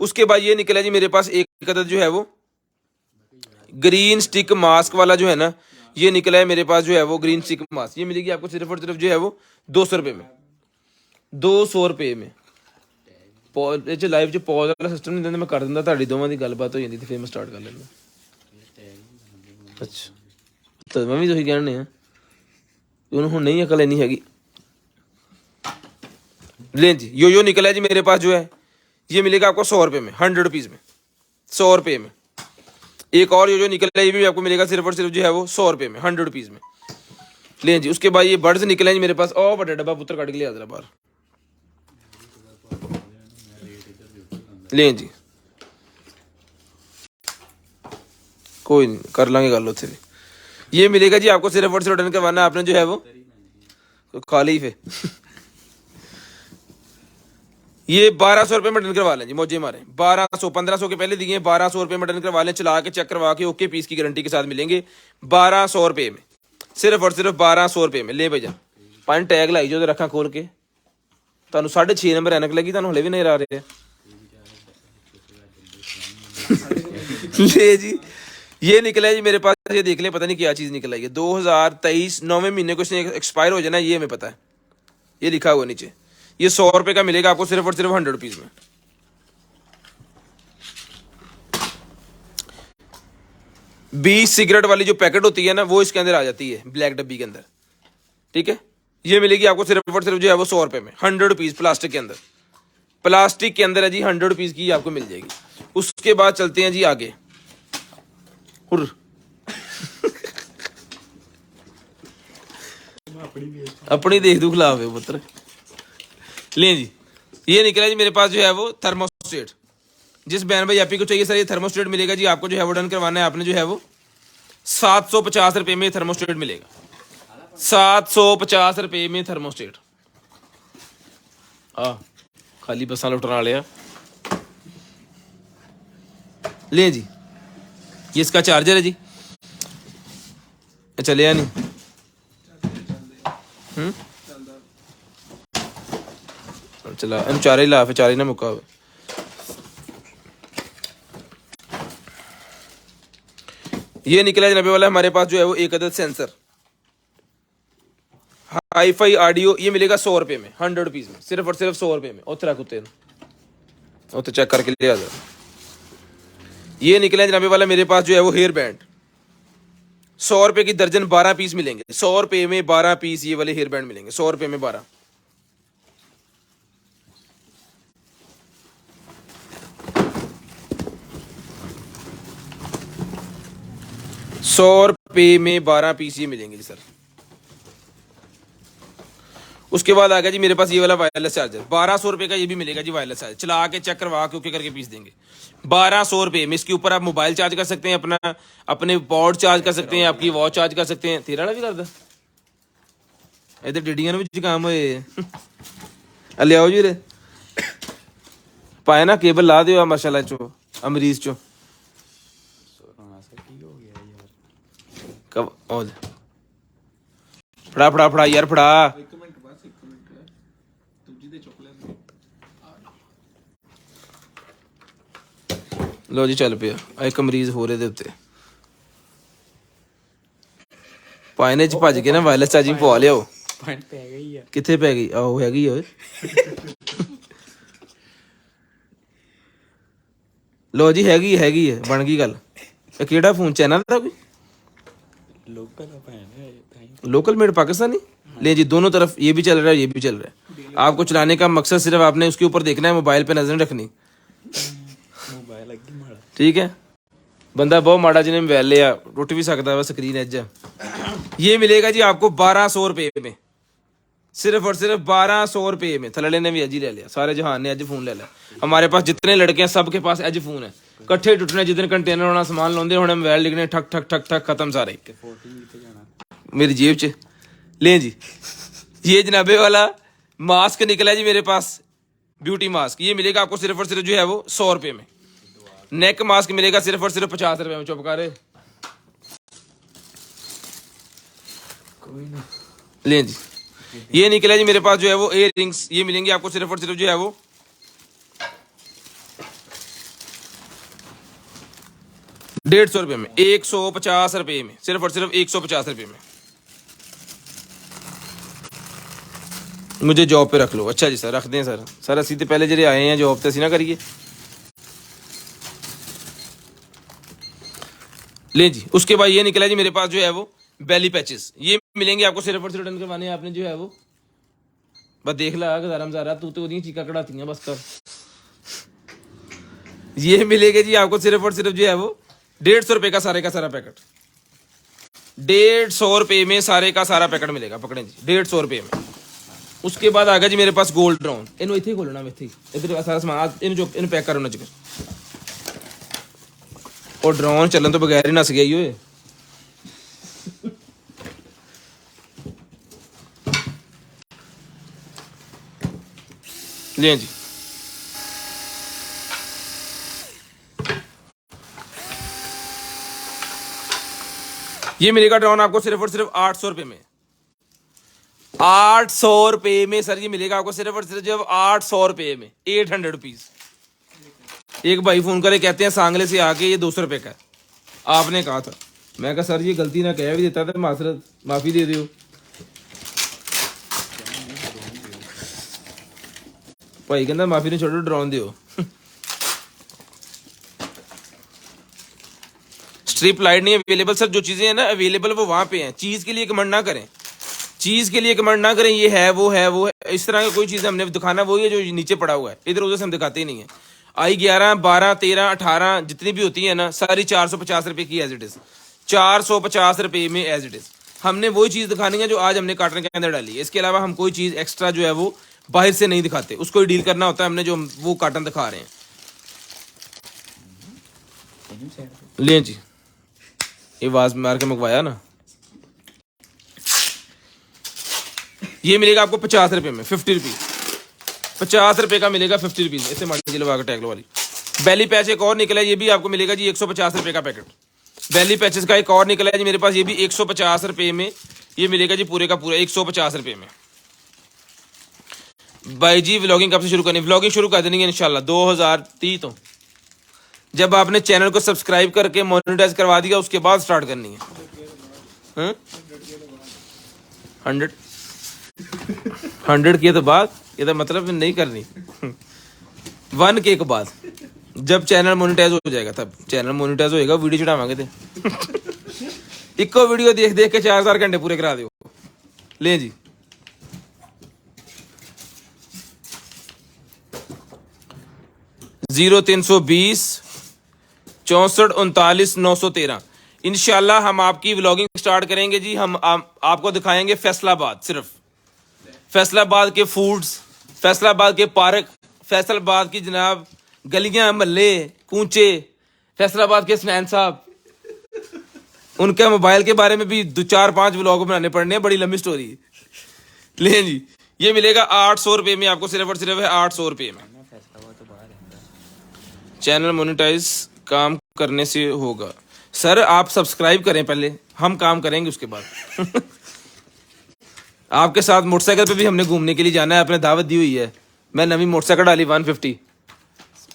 उसके बाद ये निकला जी मेरे पास एक अदद जो है वो ग्रीन स्टिक मास्क वाला जो है ना, ये निकला है मेरे पास जो है वो ग्रीन स्टिक मास्क। ये मिलेगी आपको सिर्फ और सिर्फ जो है वो 200 रुपये में, 200 रुपये में। लाइव जो पॉज वाला सिस्टम नहीं देंगे, मैं कर दिंदा, ਤੁਹਾਡੀ ਦੋਵਾਂ ਦੀ ਗੱਲਬਾਤ ਹੋ ਜਾਂਦੀ ਤੇ ਫਿਰ ਮੈਂ ਸਟਾਰਟ ਕਰ ਲੈਂਦਾ। ਅੱਛਾ ਤਾਂ ਮੈਂ ਵੀ ਤੁਸੀਂ ਕਹਿਣੇ ਆ ਉਹਨੂੰ ਹੁਣ नहीं अकल नहीं हैगी। ले जी यो निकला है जी मेरे पास जो है, ये मिलेगा आपको 100 रुपये में, 100 रुपीज़ में, 100 रुपये में। एक और यो निकला है, ये भी आपको मिलेगा सिर्फ और सिर्फ जो है वो 100 रुपये में, 100 रुपीज़ में। ले जी उसके बाद ये बर्ड्स निकले हैं जी मेरे पास, और बड़ा डब्बा पुत्र कट के लिया जरा बाहर। ले जी कोई नहीं, कर लांगे गल उत्थे भी। ये मिलेगा जी आपको सिर्फ और सिर्फ रिटर्न करवाना आपने जो है वो खाली पे। ये 1200 रुपये में डन करवा लें जी, मौजे मारे 1200, 1500 के पहले दिए, 1200 रुपये में डन करवा लें। चला के चेक करवा के ओके पीस की गारंटी के साथ मिलेंगे 1200 रुपये में, सिर्फ और सिर्फ 1200 रुपये में। ले भैया 5 टैग लाई जो रखा खोल के, ਤੁਹਾਨੂੰ 6.5 नंबर एनक लगी, ਤੁਹਾਨੂੰ हले भी नहीं आ रहे। ले जी ये निकला है जी मेरे पास, ये देख लें, पता नहीं क्या चीज़ निकला है। 2023 9वें महीने को इसने एक्सपायर हो जाना, ये हमें पता है, ये लिखा हुआ नीचे। ये 100 रुपये का मिलेगा आपको सिर्फ और सिर्फ 100 रुपीज़ में। बीस सिगरेट वाली जो पैकेट होती है ना, वो इसके अंदर आ जाती है ब्लैक डब्बी के अंदर, ठीक है। ये मिलेगी आपको सिर्फ और सिर्फ जो है वो 100 रुपये में, 100 रुपीज़ प्लास्टिक के अंदर, प्लास्टिक के अंदर है जी, 100 रुपीज़ की आपको मिल जाएगी। उसके बाद चलते हैं जी आगे। हुर अपनी देख दुख लाभ है पुत्र। ले जी ये निकला जी मेरे पास जो है वो थर्मोस्टेट। जिस बहन भाई आपी को चाहिए सर ये थर्मोस्टेट मिलेगा जी आपको, जो है वो डन करवाना है आपने, जो है वो 750 रुपये में थर्मोस्टेट मिलेगा, 750 रुपये में थर्मोस्टेट। हाँ खाली बसा लुटने वाले आ। ले जी ये इसका चार्जर है जी, चलिया नहीं चला इन चारे ही ला, फिर चारे ना मुक्का हो। ये निकला जनाबे वाला हमारे पास जो है वो एक अदद सेंसर हाईफाई ऑडियो, ये मिलेगा 100 रुपये में, 100 रुपीज़ में, सिर्फ और सिर्फ 100 रुपये में। उतरा कुत्ते उतर चेक करके ले आ जाओ। ये निकला जनाबे वाला मेरे पास जो है वो हेयर बैंड, 100 रुपये की दर्जन 12 पीस मिलेंगे, 100 रुपये में 12 पीस ये वाले हेयर बैंड मिलेंगे, 100 रुपये में 12। ₹100 में 12 पीस ये मिलेंगे जी सर। उसके बाद आ गया जी मेरे पास ये वाला वायरलेस चार्जर, 1200 रुपये का ये भी मिलेगा जी वायरलेस चार्जर। चला के चेक करवा के ओके करके पीस देंगे 1200 रुपये में। इसके ऊपर आप मोबाइल चार्ज कर सकते हैं, अपना अपने पॉड चार्ज कर सकते हैं, आपकी वॉच चार्ज कर सकते हैं। तेरा भी करदा इधर डिडियां भी काम होए ले आओ जी रे पाए ना केबल ला दियो माशाल्लाह चो अमरीज चो कब और फड़ा फड़ा फड़ा यार फड़ा। एक मिनट बस, एक मिनट दूजी दे चॉकलेट लो जी चल पिया एक मरीज हो रहे उत्ते पाने च भज के ना वायरलेस चार्जिंग पवा लियाओ। किथे पै गई आहो हैगी ओए लो जी हैगी है बन गई गल। ये केड़ा फोन चाइना का कोई लोकल मेड पाकिस्तानी? ले जी, दोनों तरफ ये भी चल रहा है, ये भी चल रहा है। आपको चलाने का मकसद सिर्फ आपने उसके ऊपर देखना है, मोबाइल पे नजर नहीं रखनी, ठीक है। बंदा बहुत माड़ा जिन्हें मोबाइल लिया टुट भी सकता है, स्क्रीन एज। ये मिलेगा जी आपको 1200 रुपये में, सिर्फ और सिर्फ 1200 रुपये में। थलड़े ने भी अज ही ले लिया, सारे जहान ने अज फोन ले लिया। हमारे पास जितने लड़के हैं सबके पास अज फोन है, कट्ठे टुटने जितने कंटेनर होना सामान लाते होने, मोबाइल लिखने ठक ठक ठक ठक खत्म सारे मेरी जेब च। ले जी, ये जनाबे वाला मास्क निकला जी मेरे पास, ब्यूटी मास्क। ये मिलेगा आपको सिर्फ और सिर्फ जो है वो 100 रुपये में। नेक मास्क मिलेगा सिर्फ और सिर्फ 50 रुपये में। चुप कर ले जी, ये निकला जी मेरे पास जो है वो इयर रिंग्स, ये मिलेंगे आपको सिर्फ और सिर्फ जो है वो 150 रुपये में, 150 रुपये में, सिर्फ और सिर्फ 150 रुपये में। मुझे जॉब पे रख लो। अच्छा जी सर, रख दें सर। सर असी तो पहले जरे आए हैं जॉब ते, असी ना करिए। ले जी, उसके बाद ये निकला जी मेरे पास जो है वो बेली पैचेस, ये मिलेंगे आपको सिर्फ और सिर्फ रिटर्न करवाने आपने जो है वो बस देख ला गजारा तू तो ओदी चीका कढ़ाती बस कर। ये मिलेगा जी आपको सिर्फ और सिर्फ जो है वो 150 रुपये का सारे का सारा पैकेट, 150 रुपये में सारे का सारा पैकेट मिलेगा। पकड़े जी, 150 रुपये में। उसके बाद आ गया जी मेरे पास गोल्ड ड्रोन, इन इतने ही खोलना, इधर सारा सामान इन पैक करो ना चिकन। और ड्रोन चलन तो बगैर ही नस गया ही। ले जी, ये मिलेगा ड्रोन आपको सिर्फ और सिर्फ 800 रुपये में। 800 रुपये में सर ये मिलेगा आपको सिर्फ और सिर्फ जब 800 रुपये में, 800 रुपीज। एक भाई फोन करे कहते हैं सांगले से आके ये 200 रुपये का है, आपने कहा था। मैं कहा सर ये गलती ना कह भी देता था, मासरत माफी दे दो। भाई कहता माफी नहीं छोड़ो, ड्रोन दो। स्ट्रिप लाइट नहीं अवेलेबल सर, जो चीजें हैं ना अवेलेबल वो वहां पे हैं। चीज के लिए कमेंट ना करें, चीज के लिए कमेंट ना करें ये है वो है वो है, इस तरह का कोई चीज हमने दिखाना वही है जो नीचे पड़ा हुआ है, इधर उधर से हम दिखाते ही नहीं है। आई 11 12 13 18 जितनी भी होती है ना सारी 450 रुपये की एज इट इज, 450 रुपये में एज इट इज। हमने वही चीज दिखानी है जो आज हमने कार्टन के अंदर डाली है, इसके अलावा हम कोई चीज एक्स्ट्रा जो है वो बाहर से नहीं दिखाते, उसको ही डील करना होता है हमने जो वो कार्टन दिखा रहे हैं। ले जी, ये आवाज मार के मंगवाया ना। ये मिलेगा आपको 50 रुपये में, 50 रुपीज, 50 रुपये का मिलेगा 50 रुपीज। ऐसे मार्टी लगा टैगलो वाली। बेली पैच एक और निकला है, ये भी आपको मिलेगा जी 150 रुपये का पैकेट। बेली पैचेस का एक और निकला है जी मेरे पास, ये भी 150 रुपये में, ये मिलेगा जी पूरे का पूरा 150 रुपये में। भाई जी व्लॉगिंग कब से शुरू करनी? व्लॉगिंग शुरू कर देनी है इंशाल्लाह 2030 तो, जब आपने चैनल को सब्सक्राइब करके मोनेटाइज करवा दिया उसके बाद स्टार्ट करनी है। 100 के तो बाद, ये तो मतलब नहीं करनी। 1K के बाद जब चैनल मोनेटाइज हो जाएगा, तब चैनल मोनेटाइज होएगा, वीडियो चढ़ावांगे थे। इको वीडियो देख देख के 4 घंटे पूरे करा दो। ले जी, जीरो 320 64 39 913। इंशाल्लाह हम आपकी व्लॉगिंग स्टार्ट करेंगे जी। हम आपको दिखाएंगे फैसलाबाद, सिर्फ फैसलाबाद के फूड्स, फैसलाबाद के पार्क, फैसलाबाद की जनाब गलियां महल्ले कूचे, फैसलाबाद के स्नैन साहब, उनके मोबाइल के बारे में भी 4-5 व्लॉग बनाने पड़ने हैं, बड़ी लंबी स्टोरी। ले जी, ये मिलेगा 800 रुपये में आपको, सिर्फ और सिर्फ है 800 रुपये में। चैनल मोनेटाइज काम करने से होगा सर, आप सब्सक्राइब करें पहले, हम काम करेंगे उसके बाद। आपके साथ मोटरसाइकिल पे भी हमने घूमने के लिए जाना है, आपने दावत दी हुई है। मैं नवी मोटरसाइकिल डाली 150,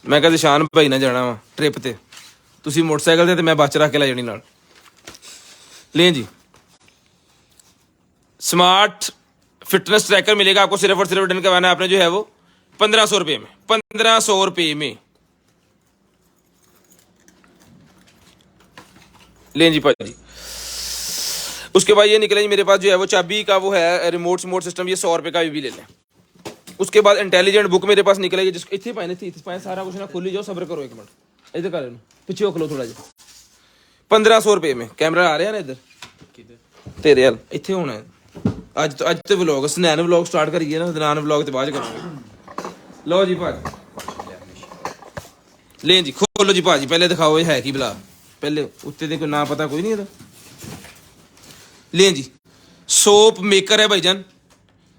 मैं कहते शान भाई ना जाना वा ट्रिप ते, तुसी मोटरसाइकिल ते मैं बच रख के ला जानी नाल। ले जी, स्मार्ट फिटनेस ट्रैकर मिलेगा आपको, सिर्फ और सिर्फ रिटर्न करवाना है आपने जो है वो 1500 रुपये में, 1500 रुपये में। लें जी भाजी। उसके बाद ये निकले जी मेरे पास जो है वो चाबी का वो है रिमोट स्मोट सिस्टम, ये 100 रुपये का भी ले लें। उसके बाद इंटेलिजेंट बुक मेरे पास निकलेगी जिसको इतने पाए इतने पाए सारा कुछ ना खोली जाओ, सब्र करो एक मिनट इधर कर पीछे हो खलो थोड़ा जा। 1500 रुपये में कैमरा आ रहा है ना इधर तेरे हाल इतने होना है। अज तो व्लॉग स्नैन व्लॉग स्टार्ट करिए ना, दनान व्लॉग तो बाद करेंगे। लो जी भाजी लें जी, खोलो जी भाजी, पहले दिखाओ ये है कि भला, पहले उत्ते दे कोई ना पता कोई नहीं है। लें जी सोप मेकर है भाईजान,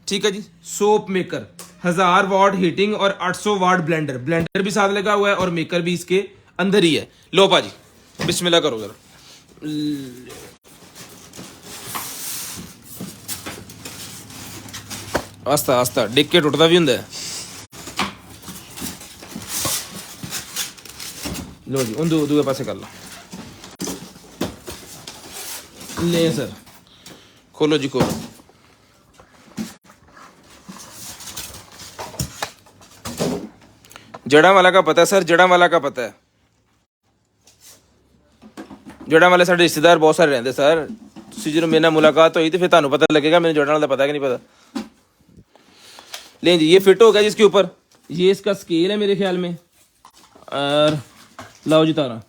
ठीक है जी। सोप मेकर 1000 वाट हीटिंग और 800 वाट ब्लेंडर, ब्लेंडर भी साथ लगा हुआ है और मेकर भी इसके अंदर ही है। लो भाजी बिस्मिल्लाह करो जरा। आस्ता आस्ता डिग के टुटदा भी हुंदा है। लो जी उन दूसरे पासे कर लो। ले सर खोलो जी खोलो। जड़ा वाला का पता है सर, जड़ा वाला का पता है। जड़ा वाले साढ़े रिश्तेदार बहुत सारे रहते सर, जो मेरे नाल मुलाकात हुई तो फिर ਤੁਹਾਨੂੰ पता लगेगा मैंने जड़ा वाला पता कि नहीं पता। लें जी ये फिट हो गया जिसके ऊपर, ये इसका स्केल है मेरे ख्याल में। और लाओ जी तारा,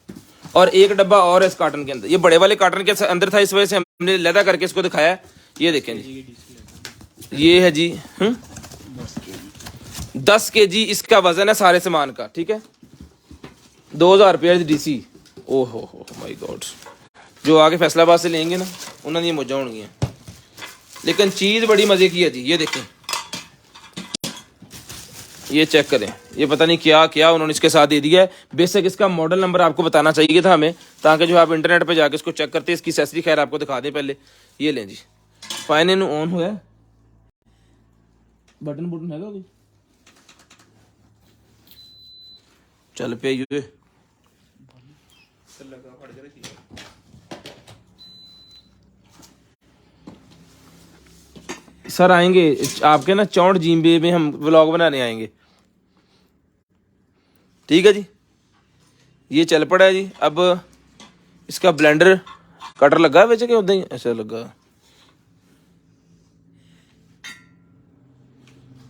और एक डब्बा और है इस कार्टन के अंदर, ये बड़े वाले कार्टन के अंदर था, इस वजह से हमने लैदा करके इसको दिखाया। ये देखें जी ये है जी 10 kg इसका वजन है सारे सामान का, ठीक है। 2000 रुपये DC। ओहो हो माय गॉड, जो आगे फैसलाबाद से लेंगे ना उन्होंने ये मौजा होनी है। लेकिन चीज़ बड़ी मज़े की है जी, ये देखें, ये चेक करें, ये पता नहीं क्या क्या उन्होंने इसके साथ दे दिया है। बेसिक इसका मॉडल नंबर आपको बताना चाहिए था हमें, ताकि जो आप इंटरनेट पे जाके इसको चेक करते इसकी एक्सेसरी खैर आपको दिखा दें पहले। ये लें जी फाइन इन ऑन हुआ है, बटन बुटन है कोई चल पे ये सर आएंगे आपके ना 64 GB में हम व्लॉग बनाने आएंगे, ठीक है जी। ये चल पड़ा है जी। अब इसका ब्लेंडर कटर लगा है वैसे, क्या उदा ही ऐसा लगा।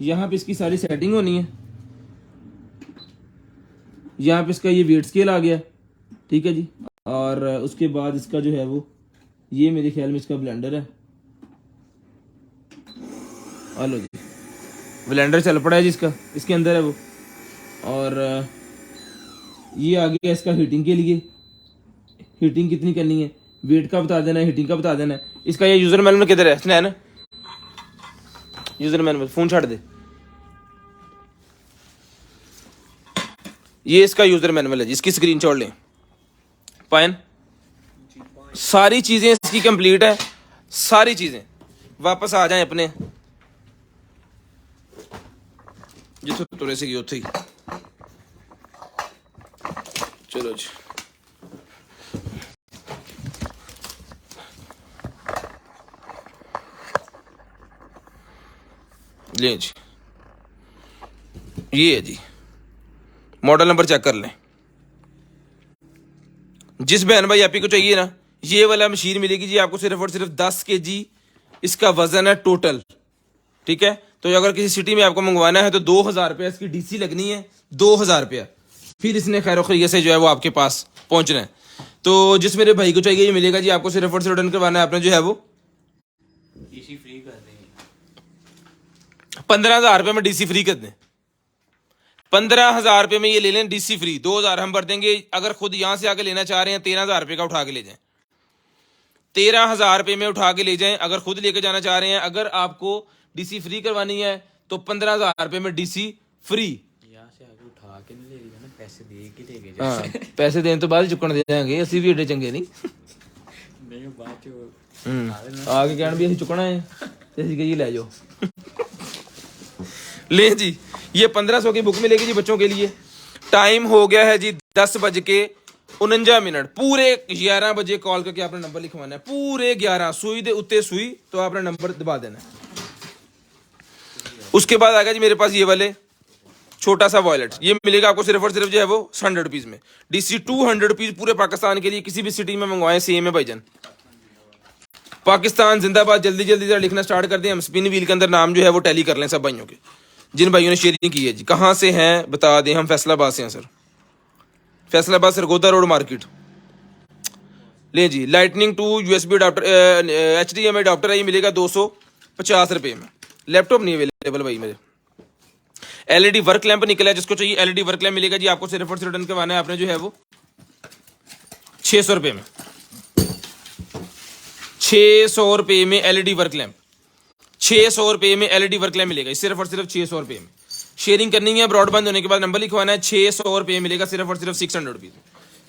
यहाँ पे इसकी सारी सेटिंग होनी है। यहाँ पे इसका ये वेट स्केल आ गया, ठीक है जी। और उसके बाद इसका जो है वो ये मेरे ख्याल में इसका ब्लेंडर है। हेलो जी ब्लेंडर चल पड़ा है जिसका इसके अंदर है वो। और ये आ गया इसका हीटिंग के लिए, हीटिंग कितनी करनी है, वेट का बता देना है, हीटिंग का बता देना है। इसका ये यूजर मैनुअल किधर है स्नैन, यूजर मैनुअल फोन छाड़ दे, ये इसका यूजर मैनुअल है जिसकी स्क्रीनशॉट लें। पाइन सारी चीजें इसकी कंप्लीट है, सारी चीजें। वापस आ जाएं अपने जिथे तुरे से उथे ही। चलो जी ले जी ये है जी, मॉडल नंबर चेक कर लें। जिस बहन भाई आप ही को चाहिए ना ये वाला मशीन मिलेगी जी आपको सिर्फ और सिर्फ 10 kg इसका वजन है टोटल, ठीक है। तो अगर किसी सिटी में आपको मंगवाना है तो 2000 रुपया इसकी DC लगनी है, 2000 रुपया। फिर इसने खैर खैरियत से जो है वो आपके पास पहुंचना है। तो जिस मेरे भाई को चाहिए ये मिलेगा जी आपको, सिर्फ और सिर्फ रिटर्न करवाना है आपने जो है वो DC फ्री कर देंगे। 15,000 रुपये में DC फ्री कर दें। 15,000 रुपये में ये ले लें DC फ्री, 2,000 हम भर देंगे। अगर खुद यहाँ से आके लेना चाह रहे हैं 13,000 रुपये का उठा के ले जाएं, 13,000 रुपये में उठा के ले जाएं। अगर खुद लेके जाना चाह रहे हैं, अगर आपको DC फ्री करवानी है तो 15,000 रुपये में DC फ्री। यहाँ से आगे उठा के नहीं लेके जाना, पैसे दे के लेके हाँ जाना। पैसे देने तो बाद चुकन दे जाएंगे, असि भी एडे चंगे नहीं। नहीं बात जो आगे कहना भी असि चुकना है ते असि कहिए ले जाओ। ले जी ये 1500 की बुक मिलेगी जी बच्चों के लिए। टाइम हो गया है जी 10:49। पूरे 11 बजे कॉल करके आपने नंबर लिखवाना है, पूरे 11 सुई दे उत्ते सुई तो आपने नंबर दबा देना है। उसके बाद आ गया जी मेरे पास ये वाले छोटा सा वॉलेट, ये मिलेगा आपको सिर्फ और सिर्फ जो है वो 100 रुपीज़ में। DC 200 रुपीज़ पूरे पाकिस्तान के लिए, किसी भी सिटी में मंगवाएं, सेम है भाईजान। पाकिस्तान जिंदाबाद। जल्दी जल्दी जरा लिखना स्टार्ट कर दें, हम स्पिन व्हील के अंदर नाम जो है वो टैली कर लें सब भाइयों के, जिन भाइयों ने शेयरिंग की है जी। कहाँ से हैं बता दें, हम फैसलाबाद से हैं sir, Faisalabad Sargodha road market. ले जी, lightning to USB adapter, HDMI adapter है, ये मिलेगा 250 रुपये में। लैपटॉप नहीं अवेलेबल भाई मेरे। LED वर्क लैंप निकला है, जिसको चाहिए LED वर्क लैंप मिलेगा जी आपको, सिर्फ और सिर्फ रिटर्न करवाना है आपने जो है वो 600 रुपये में। 600 रुपये में LED वर्क लैंप, 600 रुपये में LED वर्क लैंप मिलेगा सिर्फ और सिर्फ 600 रुपये में। शेयरिंग करनी है, ब्रॉडबैंड होने के बाद नंबर लिखवाना है, 600 रुपये मिलेगा सिर्फ और सिर्फ 600 रुपीज़,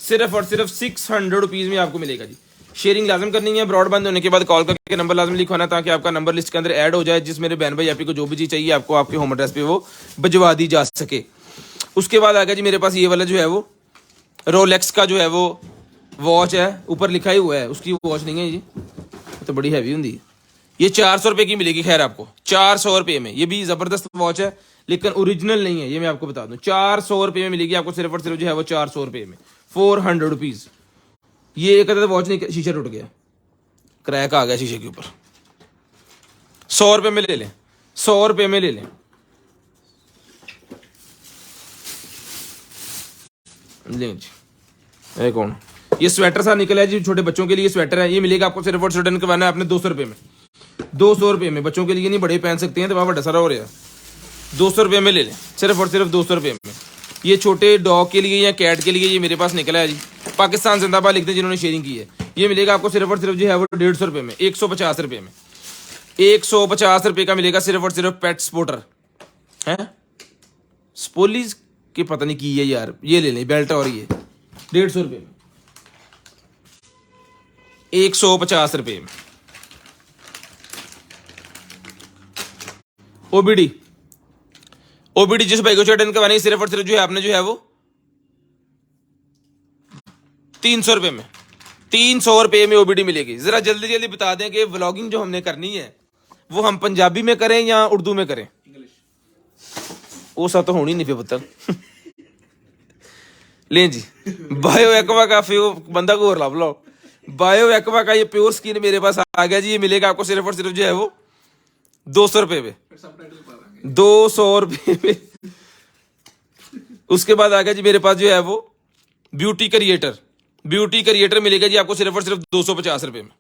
सिर्फ और सिर्फ 600 रुपीज़ में आपको मिलेगा जी। शेयरिंग लाजम करनी है, ब्रॉडबैंड होने के बाद कॉल करके नंबर लाजम लिखवाना, ताकि आपका नंबर लिस्ट के अंदर ऐड हो जाए, जिस मेरे बहन भाई आपको जो भी चीज़ चाहिए आपको आपके होम एड्रेस पे वो भिजवा दी जा सके। उसके बाद आ गया जी मेरे पास ये वाला जो है वो रोलेक्स का जो है वो वॉच है, ऊपर लिखा ही हुआ है, उसकी वॉच नहीं है जी, तो बड़ी हैवी होती है। ये 400 रुपये की मिलेगी, खैर आपको 400 रुपये में। ये भी ज़बरदस्त वॉच है, लेकिन ओरिजिनल नहीं है, ये मैं आपको बता दूं। 400 रुपये में मिलेगी आपको सिर्फ और सिर्फ जो है वो 400 रुपये में, 400 रुपीज़। ये एक अदर वॉच नहीं, शीशा टूट गया, क्रैक आ गया शीशे के ऊपर। 100 रुपये में ले लें, 100 रुपये में ले लें। लें जी, ये कौन, ये स्वेटर सा निकला है जी छोटे बच्चों के लिए, स्वेटर है, ये मिलेगा आपको सिर्फ और सिर्फ रिटर्न करवाना है आपने 200 रुपये में। 200 रुपये में, बच्चों के लिए नहीं, बड़े पहन सकते हैं, तो वहाँ बड़ा सारा हो रहा है। 200 रुपये में ले लें, सिर्फ और सिर्फ 200 रुपये में। ये छोटे डॉग के लिए या कैट के लिए ये मेरे पास निकला है जी, पाकिस्तान जिंदाबाद लिखते हैं जिन्होंने शेयरिंग की है। ये मिलेगा आपको सिर्फ और सिर्फ जो है वो 150 रुपये में, 150 रुपये में। 150 रुपये का मिलेगा सिर्फ और सिर्फ पेट स्पोर्टर है, स्पोलीज की पता नहीं की है यार, ये ले लें बेल्ट, और ये 150 रुपये में, 150 रुपये में। ओबीडी जिस भाई को रिटर्न करवानी सिर्फ और सिर्फ जो है आपने जो है वो 300 रुपये में, 300 रुपये में ओबीडी मिलेगी। जरा जल्दी जल्दी बता दें कि व्लॉगिंग जो हमने करनी है वो हम पंजाबी में करें या उर्दू में करें। वो सा तो होनी नहीं पे पुत्र। लें जी, बायो एक्वा का बंदा को और ला लो, बायो एक्वा का ये प्योर स्किन मेरे पास आ गया जी। ये मिलेगा आपको सिर्फ और सिर्फ जो है वो 200 रुपये में, 200 रुपये में। उसके बाद आ गया जी मेरे पास जो है वो ब्यूटी क्रिएटर मिलेगा जी आपको सिर्फ और सिर्फ 250 रुपये में,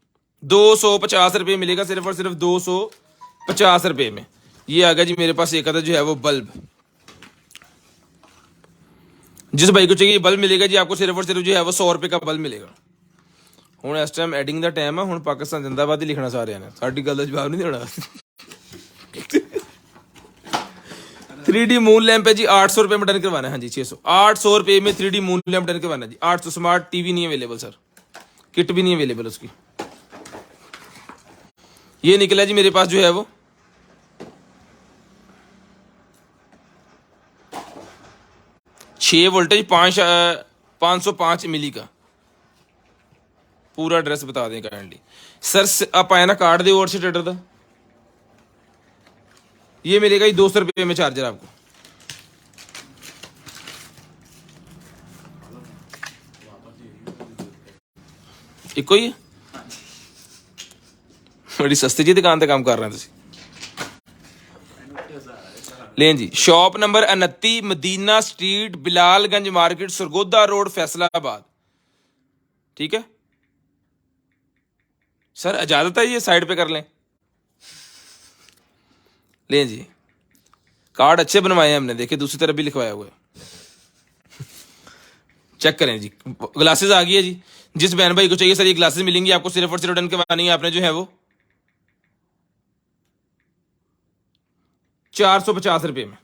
250 रुपये मिलेगा सिर्फ और सिर्फ 250 रुपये में। ये आ गया जी मेरे पास एक अदर जो है वो बल्ब, जिस भाई को चाहिए बल्ब मिलेगा जी आपको सिर्फ और सिर्फ जो है वो 100 रुपये का बल्ब मिलेगा। हुण इस टाइम एडिंग का टाइम है, हुण पाकिस्तान जिंदाबाद ही लिखना सारे ने, साडी गल दा जवाब नहीं देना। 3D मून लैंप है जी, 800 रुपये में डन करवाना है। हाँ जी 600, 800 रुपये में 3D मून लैंप डन करवाना है जी। 800। स्मार्ट टीवी नहीं अवेलेबल सर, किट भी नहीं अवेलेबल उसकी। ये निकला जी मेरे पास जो है वो 6 वोल्टेज 505 मिली का। पूरा एड्रेस बता दें काइंडली सर, आप आए ना कार्ड दे और से ट्रेडर का, ये मिलेगा ही 200 रुपये में चार्जर आपको। एक ही बड़ी सस्ती जी दुकान पे काम कर रहे हैं। लें जी, shop number 29 Madina street, Bilalganj market, Sargodha road, Faisalabad. ठीक है सर, इजाजत है ये साइड पे कर लें। लें जी, कार्ड अच्छे बनवाए हैं हमने, देखिए दूसरी तरफ भी लिखवाया हुआ है, चेक करें जी। ग्लासेस आ गई है जी, जिस बहन भाई को चाहिए सर ये ग्लासेस मिलेंगी आपको सिर्फ और सिर्फ डन करवानी है आपने जो है वो 450 रुपये में,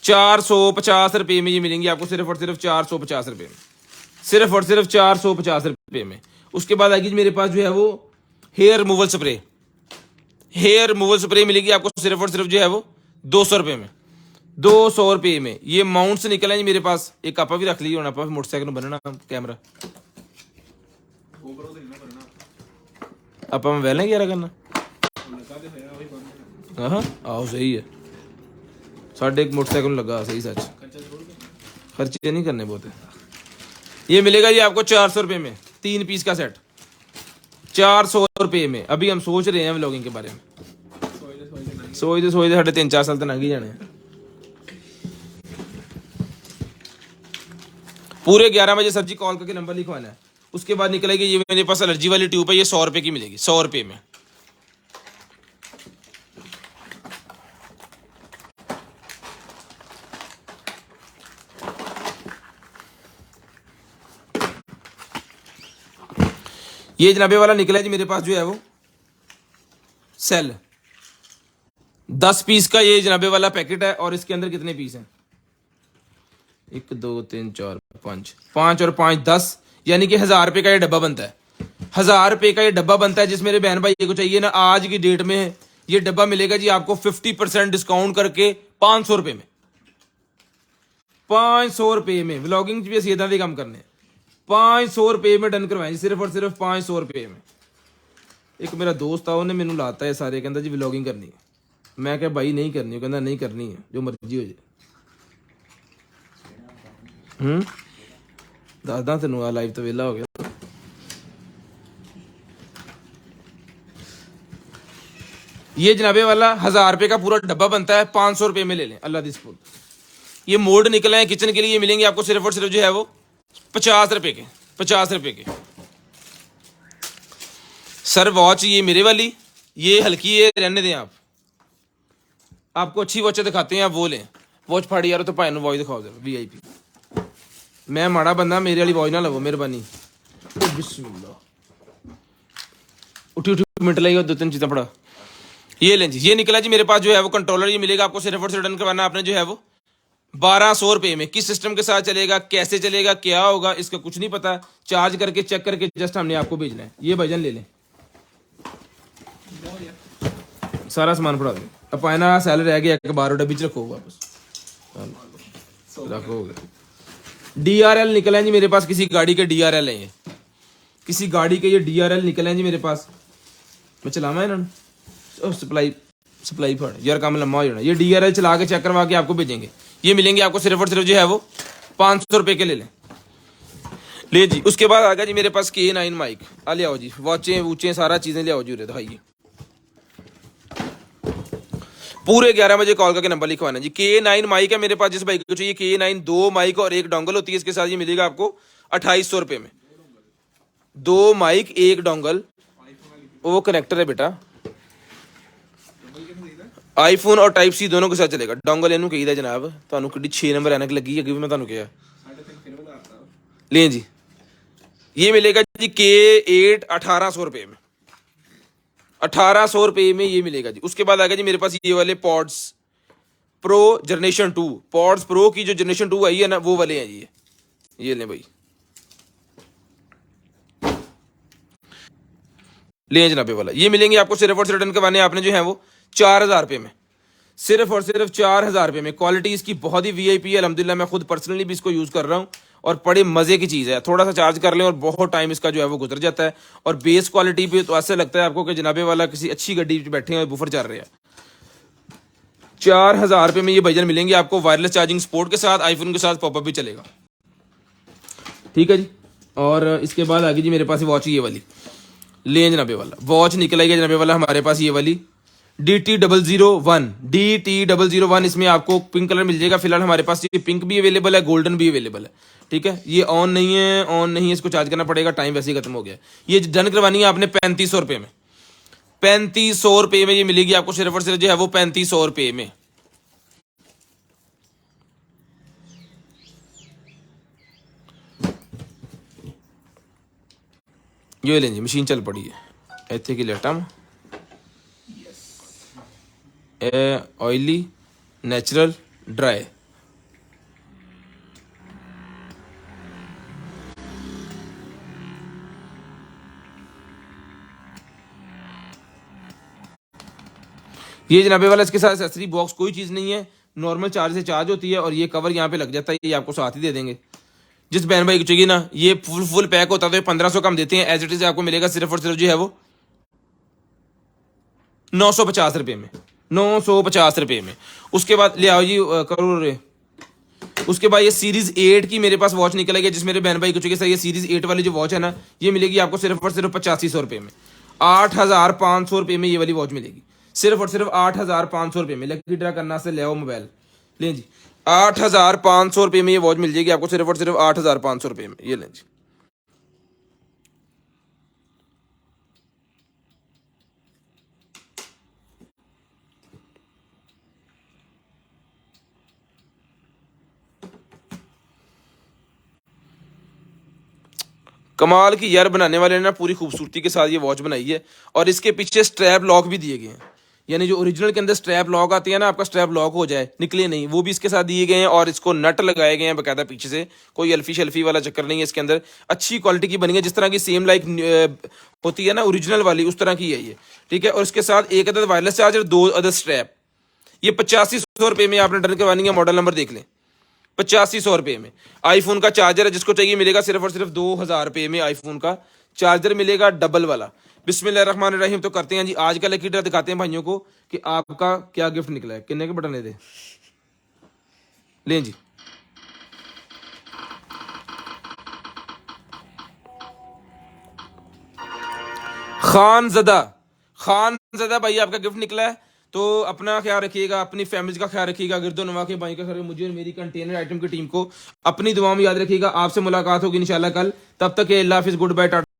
450 रुपये में ये मिलेंगी आपको सिर्फ और सिर्फ 450 रुपये में, सिर्फ और सिर्फ 450 रुपये में। उसके बाद आएगी मेरे पास जो है वो हेयर रिमूवल स्प्रे मिलेगी आपको सिर्फ और सिर्फ जो है वो 200 रुपये में, 200 रुपये में। ये माउंट से निकला है जी मेरे पास, एक आपा भी रख लीजिए होना, मोटरसाइकिल बनना कैमरा आप मैं वैल क्या करना। हाँ आओ सही है, साढ़े एक मोटरसाइकिल लगा सही सच, खर्चा जरूर करना। खर्चे नहीं करने बहुत है। ये मिलेगा जी आपको 400 रुपये में, 3 पीस का सेट 400 रुपये में। अभी हम सोच रहे हैं व्लॉगिंग के बारे में, सोचते सोचते साढ़े 3-4 साल तो लग ही जाने हैं। पूरे 11 बजे सब्जी कॉल करके नंबर लिखवाना है, उसके बाद निकलेगी। ये मेरे पास एलर्जी वाली ट्यूब है, ये 100 रुपये की मिलेगी, 100 रुपये में। ये जनाबे वाला निकला है जी मेरे पास जो है वो सेल 10 पीस का ये जनाबे वाला पैकेट है। और इसके अंदर कितने पीस हैं? 1 2 3 4 5, 5 और 5 10, यानी कि 1000 रुपये का ये डब्बा बनता है। 1000 रुपये का ये डब्बा बनता है। जिस मेरे बहन भाई को चाहिए ना, आज की डेट में ये डब्बा मिलेगा जी आपको 50% डिस्काउंट करके 500 रुपये में। 500 रुपये में व्लॉगिंग भी असी इदा के काम करने, 500 रुपये में डन करवाएं, सिर्फ और सिर्फ 500 रुपये में। एक मेरा दोस्त था, उन्हें मैनू लाता है सारे, कहता जी व्लॉगिंग करनी है। मैं क्या भाई नहीं करनी, कहता नहीं करनी है, जो मर्जी हो जाए। दसदा तेन आ लाइव तो वेला हो गया। ये जनाबे वाला 1000 रुपये का पूरा डब्बा बनता है, 500 रुपये में ले लें अल्लाह दी स्पून। ये मोल्ड निकले हैं किचन के लिए, ये मिलेंगे आपको सिर्फ और सिर्फ जो है वो 50 रुपये के, 50 रुपये के। सर वॉच ये मेरे वाली, ये हल्की है, रहने दें आप। आपको अच्छी वॉच दिखाते हैं, आप वो लें। वॉच फाड़ी यार तो भाई ने वॉच दिखाओ जरा VIP। मैं माड़ा बंदा, मेरे वाली वॉच ना लवो मेहरबानी। बिस्मिल्लाह, उठी उठी मिनट लगेगा, 2-3 चीज़ें पड़ा। ये लें जी, ये निकला जी मेरे पास जो है वो कंट्रोलर। ये मिलेगा आपको सिर्फ और सिर्फ डन करवाना आपने जो है वो 1200 रुपये में। किस सिस्टम के साथ चलेगा, कैसे चलेगा, क्या होगा, इसका कुछ नहीं पता। चार्ज करके चेक करके जस्ट हमने आपको भेजना है। ये भजन ले लें, सारा सामान पड़ा दें। अब पाना सैल रह गया, एक बार डब्बी च रखो वापस, रखो। DRL निकले हैं जी मेरे पास, किसी गाड़ी के DRL है ये, किसी गाड़ी के ये DRL निकले हैं जी मेरे पास। मैं चलावा इन्होंने सप्लाई फड़ यार, काम लम्बा हो जाना। ये DRL चला के चेक करवा के आपको भेजेंगे। ये मिलेंगे आपको सिर्फ और सिर्फ जो है वो 500 रुपये के ले लें। ले जी, उसके बाद आ गया जी मेरे पास K9 माइक। आ ले आओ जी, वॉचें वूचें सारा चीज़ें ले आओ जी, दिखाइए। पूरे 11 बजे कॉल करके नंबर लिखवाना जी। K9 माइक है मेरे पास, जिस भाई को चाहिए K9, 2 माइक और 1 डोंगल होती है इसके साथ। ये मिलेगा आपको 2800 रुपये में। 2 माइक 1 डोंगल, वो कनेक्टर है बेटा, आईफोन और टाइप C दोनों के साथ चलेगा। डोंगल इनू कही जनाब, ਤੁਹਾਨੂੰ किड्डी 6 नंबर एनक लगी है, मैं ਤੁਹਾਨੂੰ किया लें जी। ये मिलेगा जी K8 1800 रुपये में, 1800 रुपये में ये मिलेगा जी। उसके बाद आएगा जी मेरे पास ये वाले pods pro generation 2, pods pro की जो जनरेशन 2 आई है ना, वो वाले हैं जी। ये लें भाई, ले जनाबे वाला। ये मिलेंगे आपको सिर्फ और सिर्फ रिटर्न करवाने आपने जो है वो 4000 रुपये में, सिर्फ और सिर्फ 4000 रुपये में। क्वालिटी इसकी बहुत ही VIP है अल्हम्दुलिल्लाह। मैं खुद पर्सनली भी इसको यूज़ कर रहा हूँ और बड़े मज़े की चीज़ है। थोड़ा सा चार्ज कर लें और बहुत टाइम इसका जो है वो गुजर जाता है। और बेस क्वालिटी पे तो ऐसा लगता है आपको कि जनाबे वाला किसी अच्छी गड्डी में बैठे हैं और बुफर चल रहे हैं। 4000 रुपये में ये भजन मिलेंगे आपको, वायरलेस चार्जिंग सपोर्ट के साथ, आईफोन के साथ पॉपअप भी चलेगा। ठीक है जी। और इसके बाद आ गई जी मेरे पास वॉच ये वाली, ले जनाबे वाला वॉच निकल आई है जनाबे वाला हमारे पास ये वाली DT001। इसमें आपको पिंक कलर मिल जाएगा। फिलहाल हमारे पास ये पिंक भी अवेलेबल है, गोल्डन भी अवेलेबल है। ठीक है, ये ऑन नहीं है, इसको चार्ज करना पड़ेगा, टाइम वैसे ही खत्म हो गया। ये डन करवानी है आपने 3500 रुपये में। 3500 रुपये में ये मिलेगी आपको सिर्फ और सिर्फ जो है वो 3500 रुपये में। ये लें जी, मशीन चल पड़ी है इतने की लेटा ऑयली नेचुरल ड्राई। ये जनाबे वाला इसके साथ एक्सेसरी बॉक्स कोई चीज़ नहीं है, नॉर्मल चार्ज से चार्ज होती है और ये कवर यहाँ पे लग जाता है, ये आपको साथ ही दे देंगे। जिस बहन भाई को चाहिए ना, ये फुल पैक होता है तो 1500 कम देते हैं। एज इट इज आपको मिलेगा सिर्फ और सिर्फ जो है वो 950 रुपये में। 950 रुपये में। उसके बाद ले आओ जी करो रे। उसके बाद ये सीरीज 8 की मेरे पास वॉच निकल गई, जिस मेरे बहन भाई को चाहिए सर ये सीरीज 8 वाली जो वॉच है ना, ये मिलेगी आपको सिर्फ और सिर्फ 8500 रुपये में। 8500 रुपये में ये वाली वॉच मिलेगी, सिर्फ और सिर्फ 8500 रुपये में। लकी ड्रा करना से ले आओ मोबाइल, लें जी 8500 रुपये में ये वॉच मिल जाएगी आपको, सिर्फ और सिर्फ 8500 रुपये में। ये लें जी। कमाल की यार, बनाने वाले ने ना पूरी खूबसूरती के साथ ये वॉच बनाई है, और इसके पीछे स्ट्रैप लॉक भी दिए गए हैं, यानी जो ओरिजिनल के अंदर स्ट्रैप लॉक आती है ना, आपका स्ट्रैप लॉक हो जाए निकले नहीं, वो भी इसके साथ दिए गए हैं, और इसको नट लगाए गए हैं बकायदा पीछे से। कोई अल्फी शल्फी वाला चक्कर नहीं है इसके अंदर, अच्छी क्वालिटी की बनी है, जिस तरह की सेम लाइक होती है ना ओरिजिनल वाली, उस तरह की है ये, ठीक है। और इसके साथ एक अदद वायरलेस चार्जर, 2 अदद स्ट्रैप। ये 8500 रुपये में आपने डन करवानी है, मॉडल नंबर देख लें, 8500 रुपये में। आईफोन का चार्जर है, जिसको चाहिए मिलेगा सिर्फ और सिर्फ 2000 रुपये में। आईफोन का चार्जर मिलेगा डबल वाला। बिस्मिल्लाहिर्रहमानिर्रहीम। तो करते हैं जी आज का लकी ड्रा, दिखाते हैं भाइयों को कि आपका क्या गिफ्ट निकला है। कितने के बटन ले दे लें जी। खान जदा भाई आपका गिफ्ट निकला है। तो अपना ख्याल रखिएगा, अपनी फैमिली का ख्याल रखिएगा, गिरदो नवा के भाई का ख्याल, मुझे और मेरी कंटेनर आइटम की टीम को अपनी दुआ में याद रखिएगा। आपसे मुलाकात होगी इंशाल्लाह कल, तब तक अल्लाह हाफिज़, गुड बाय, टाटा।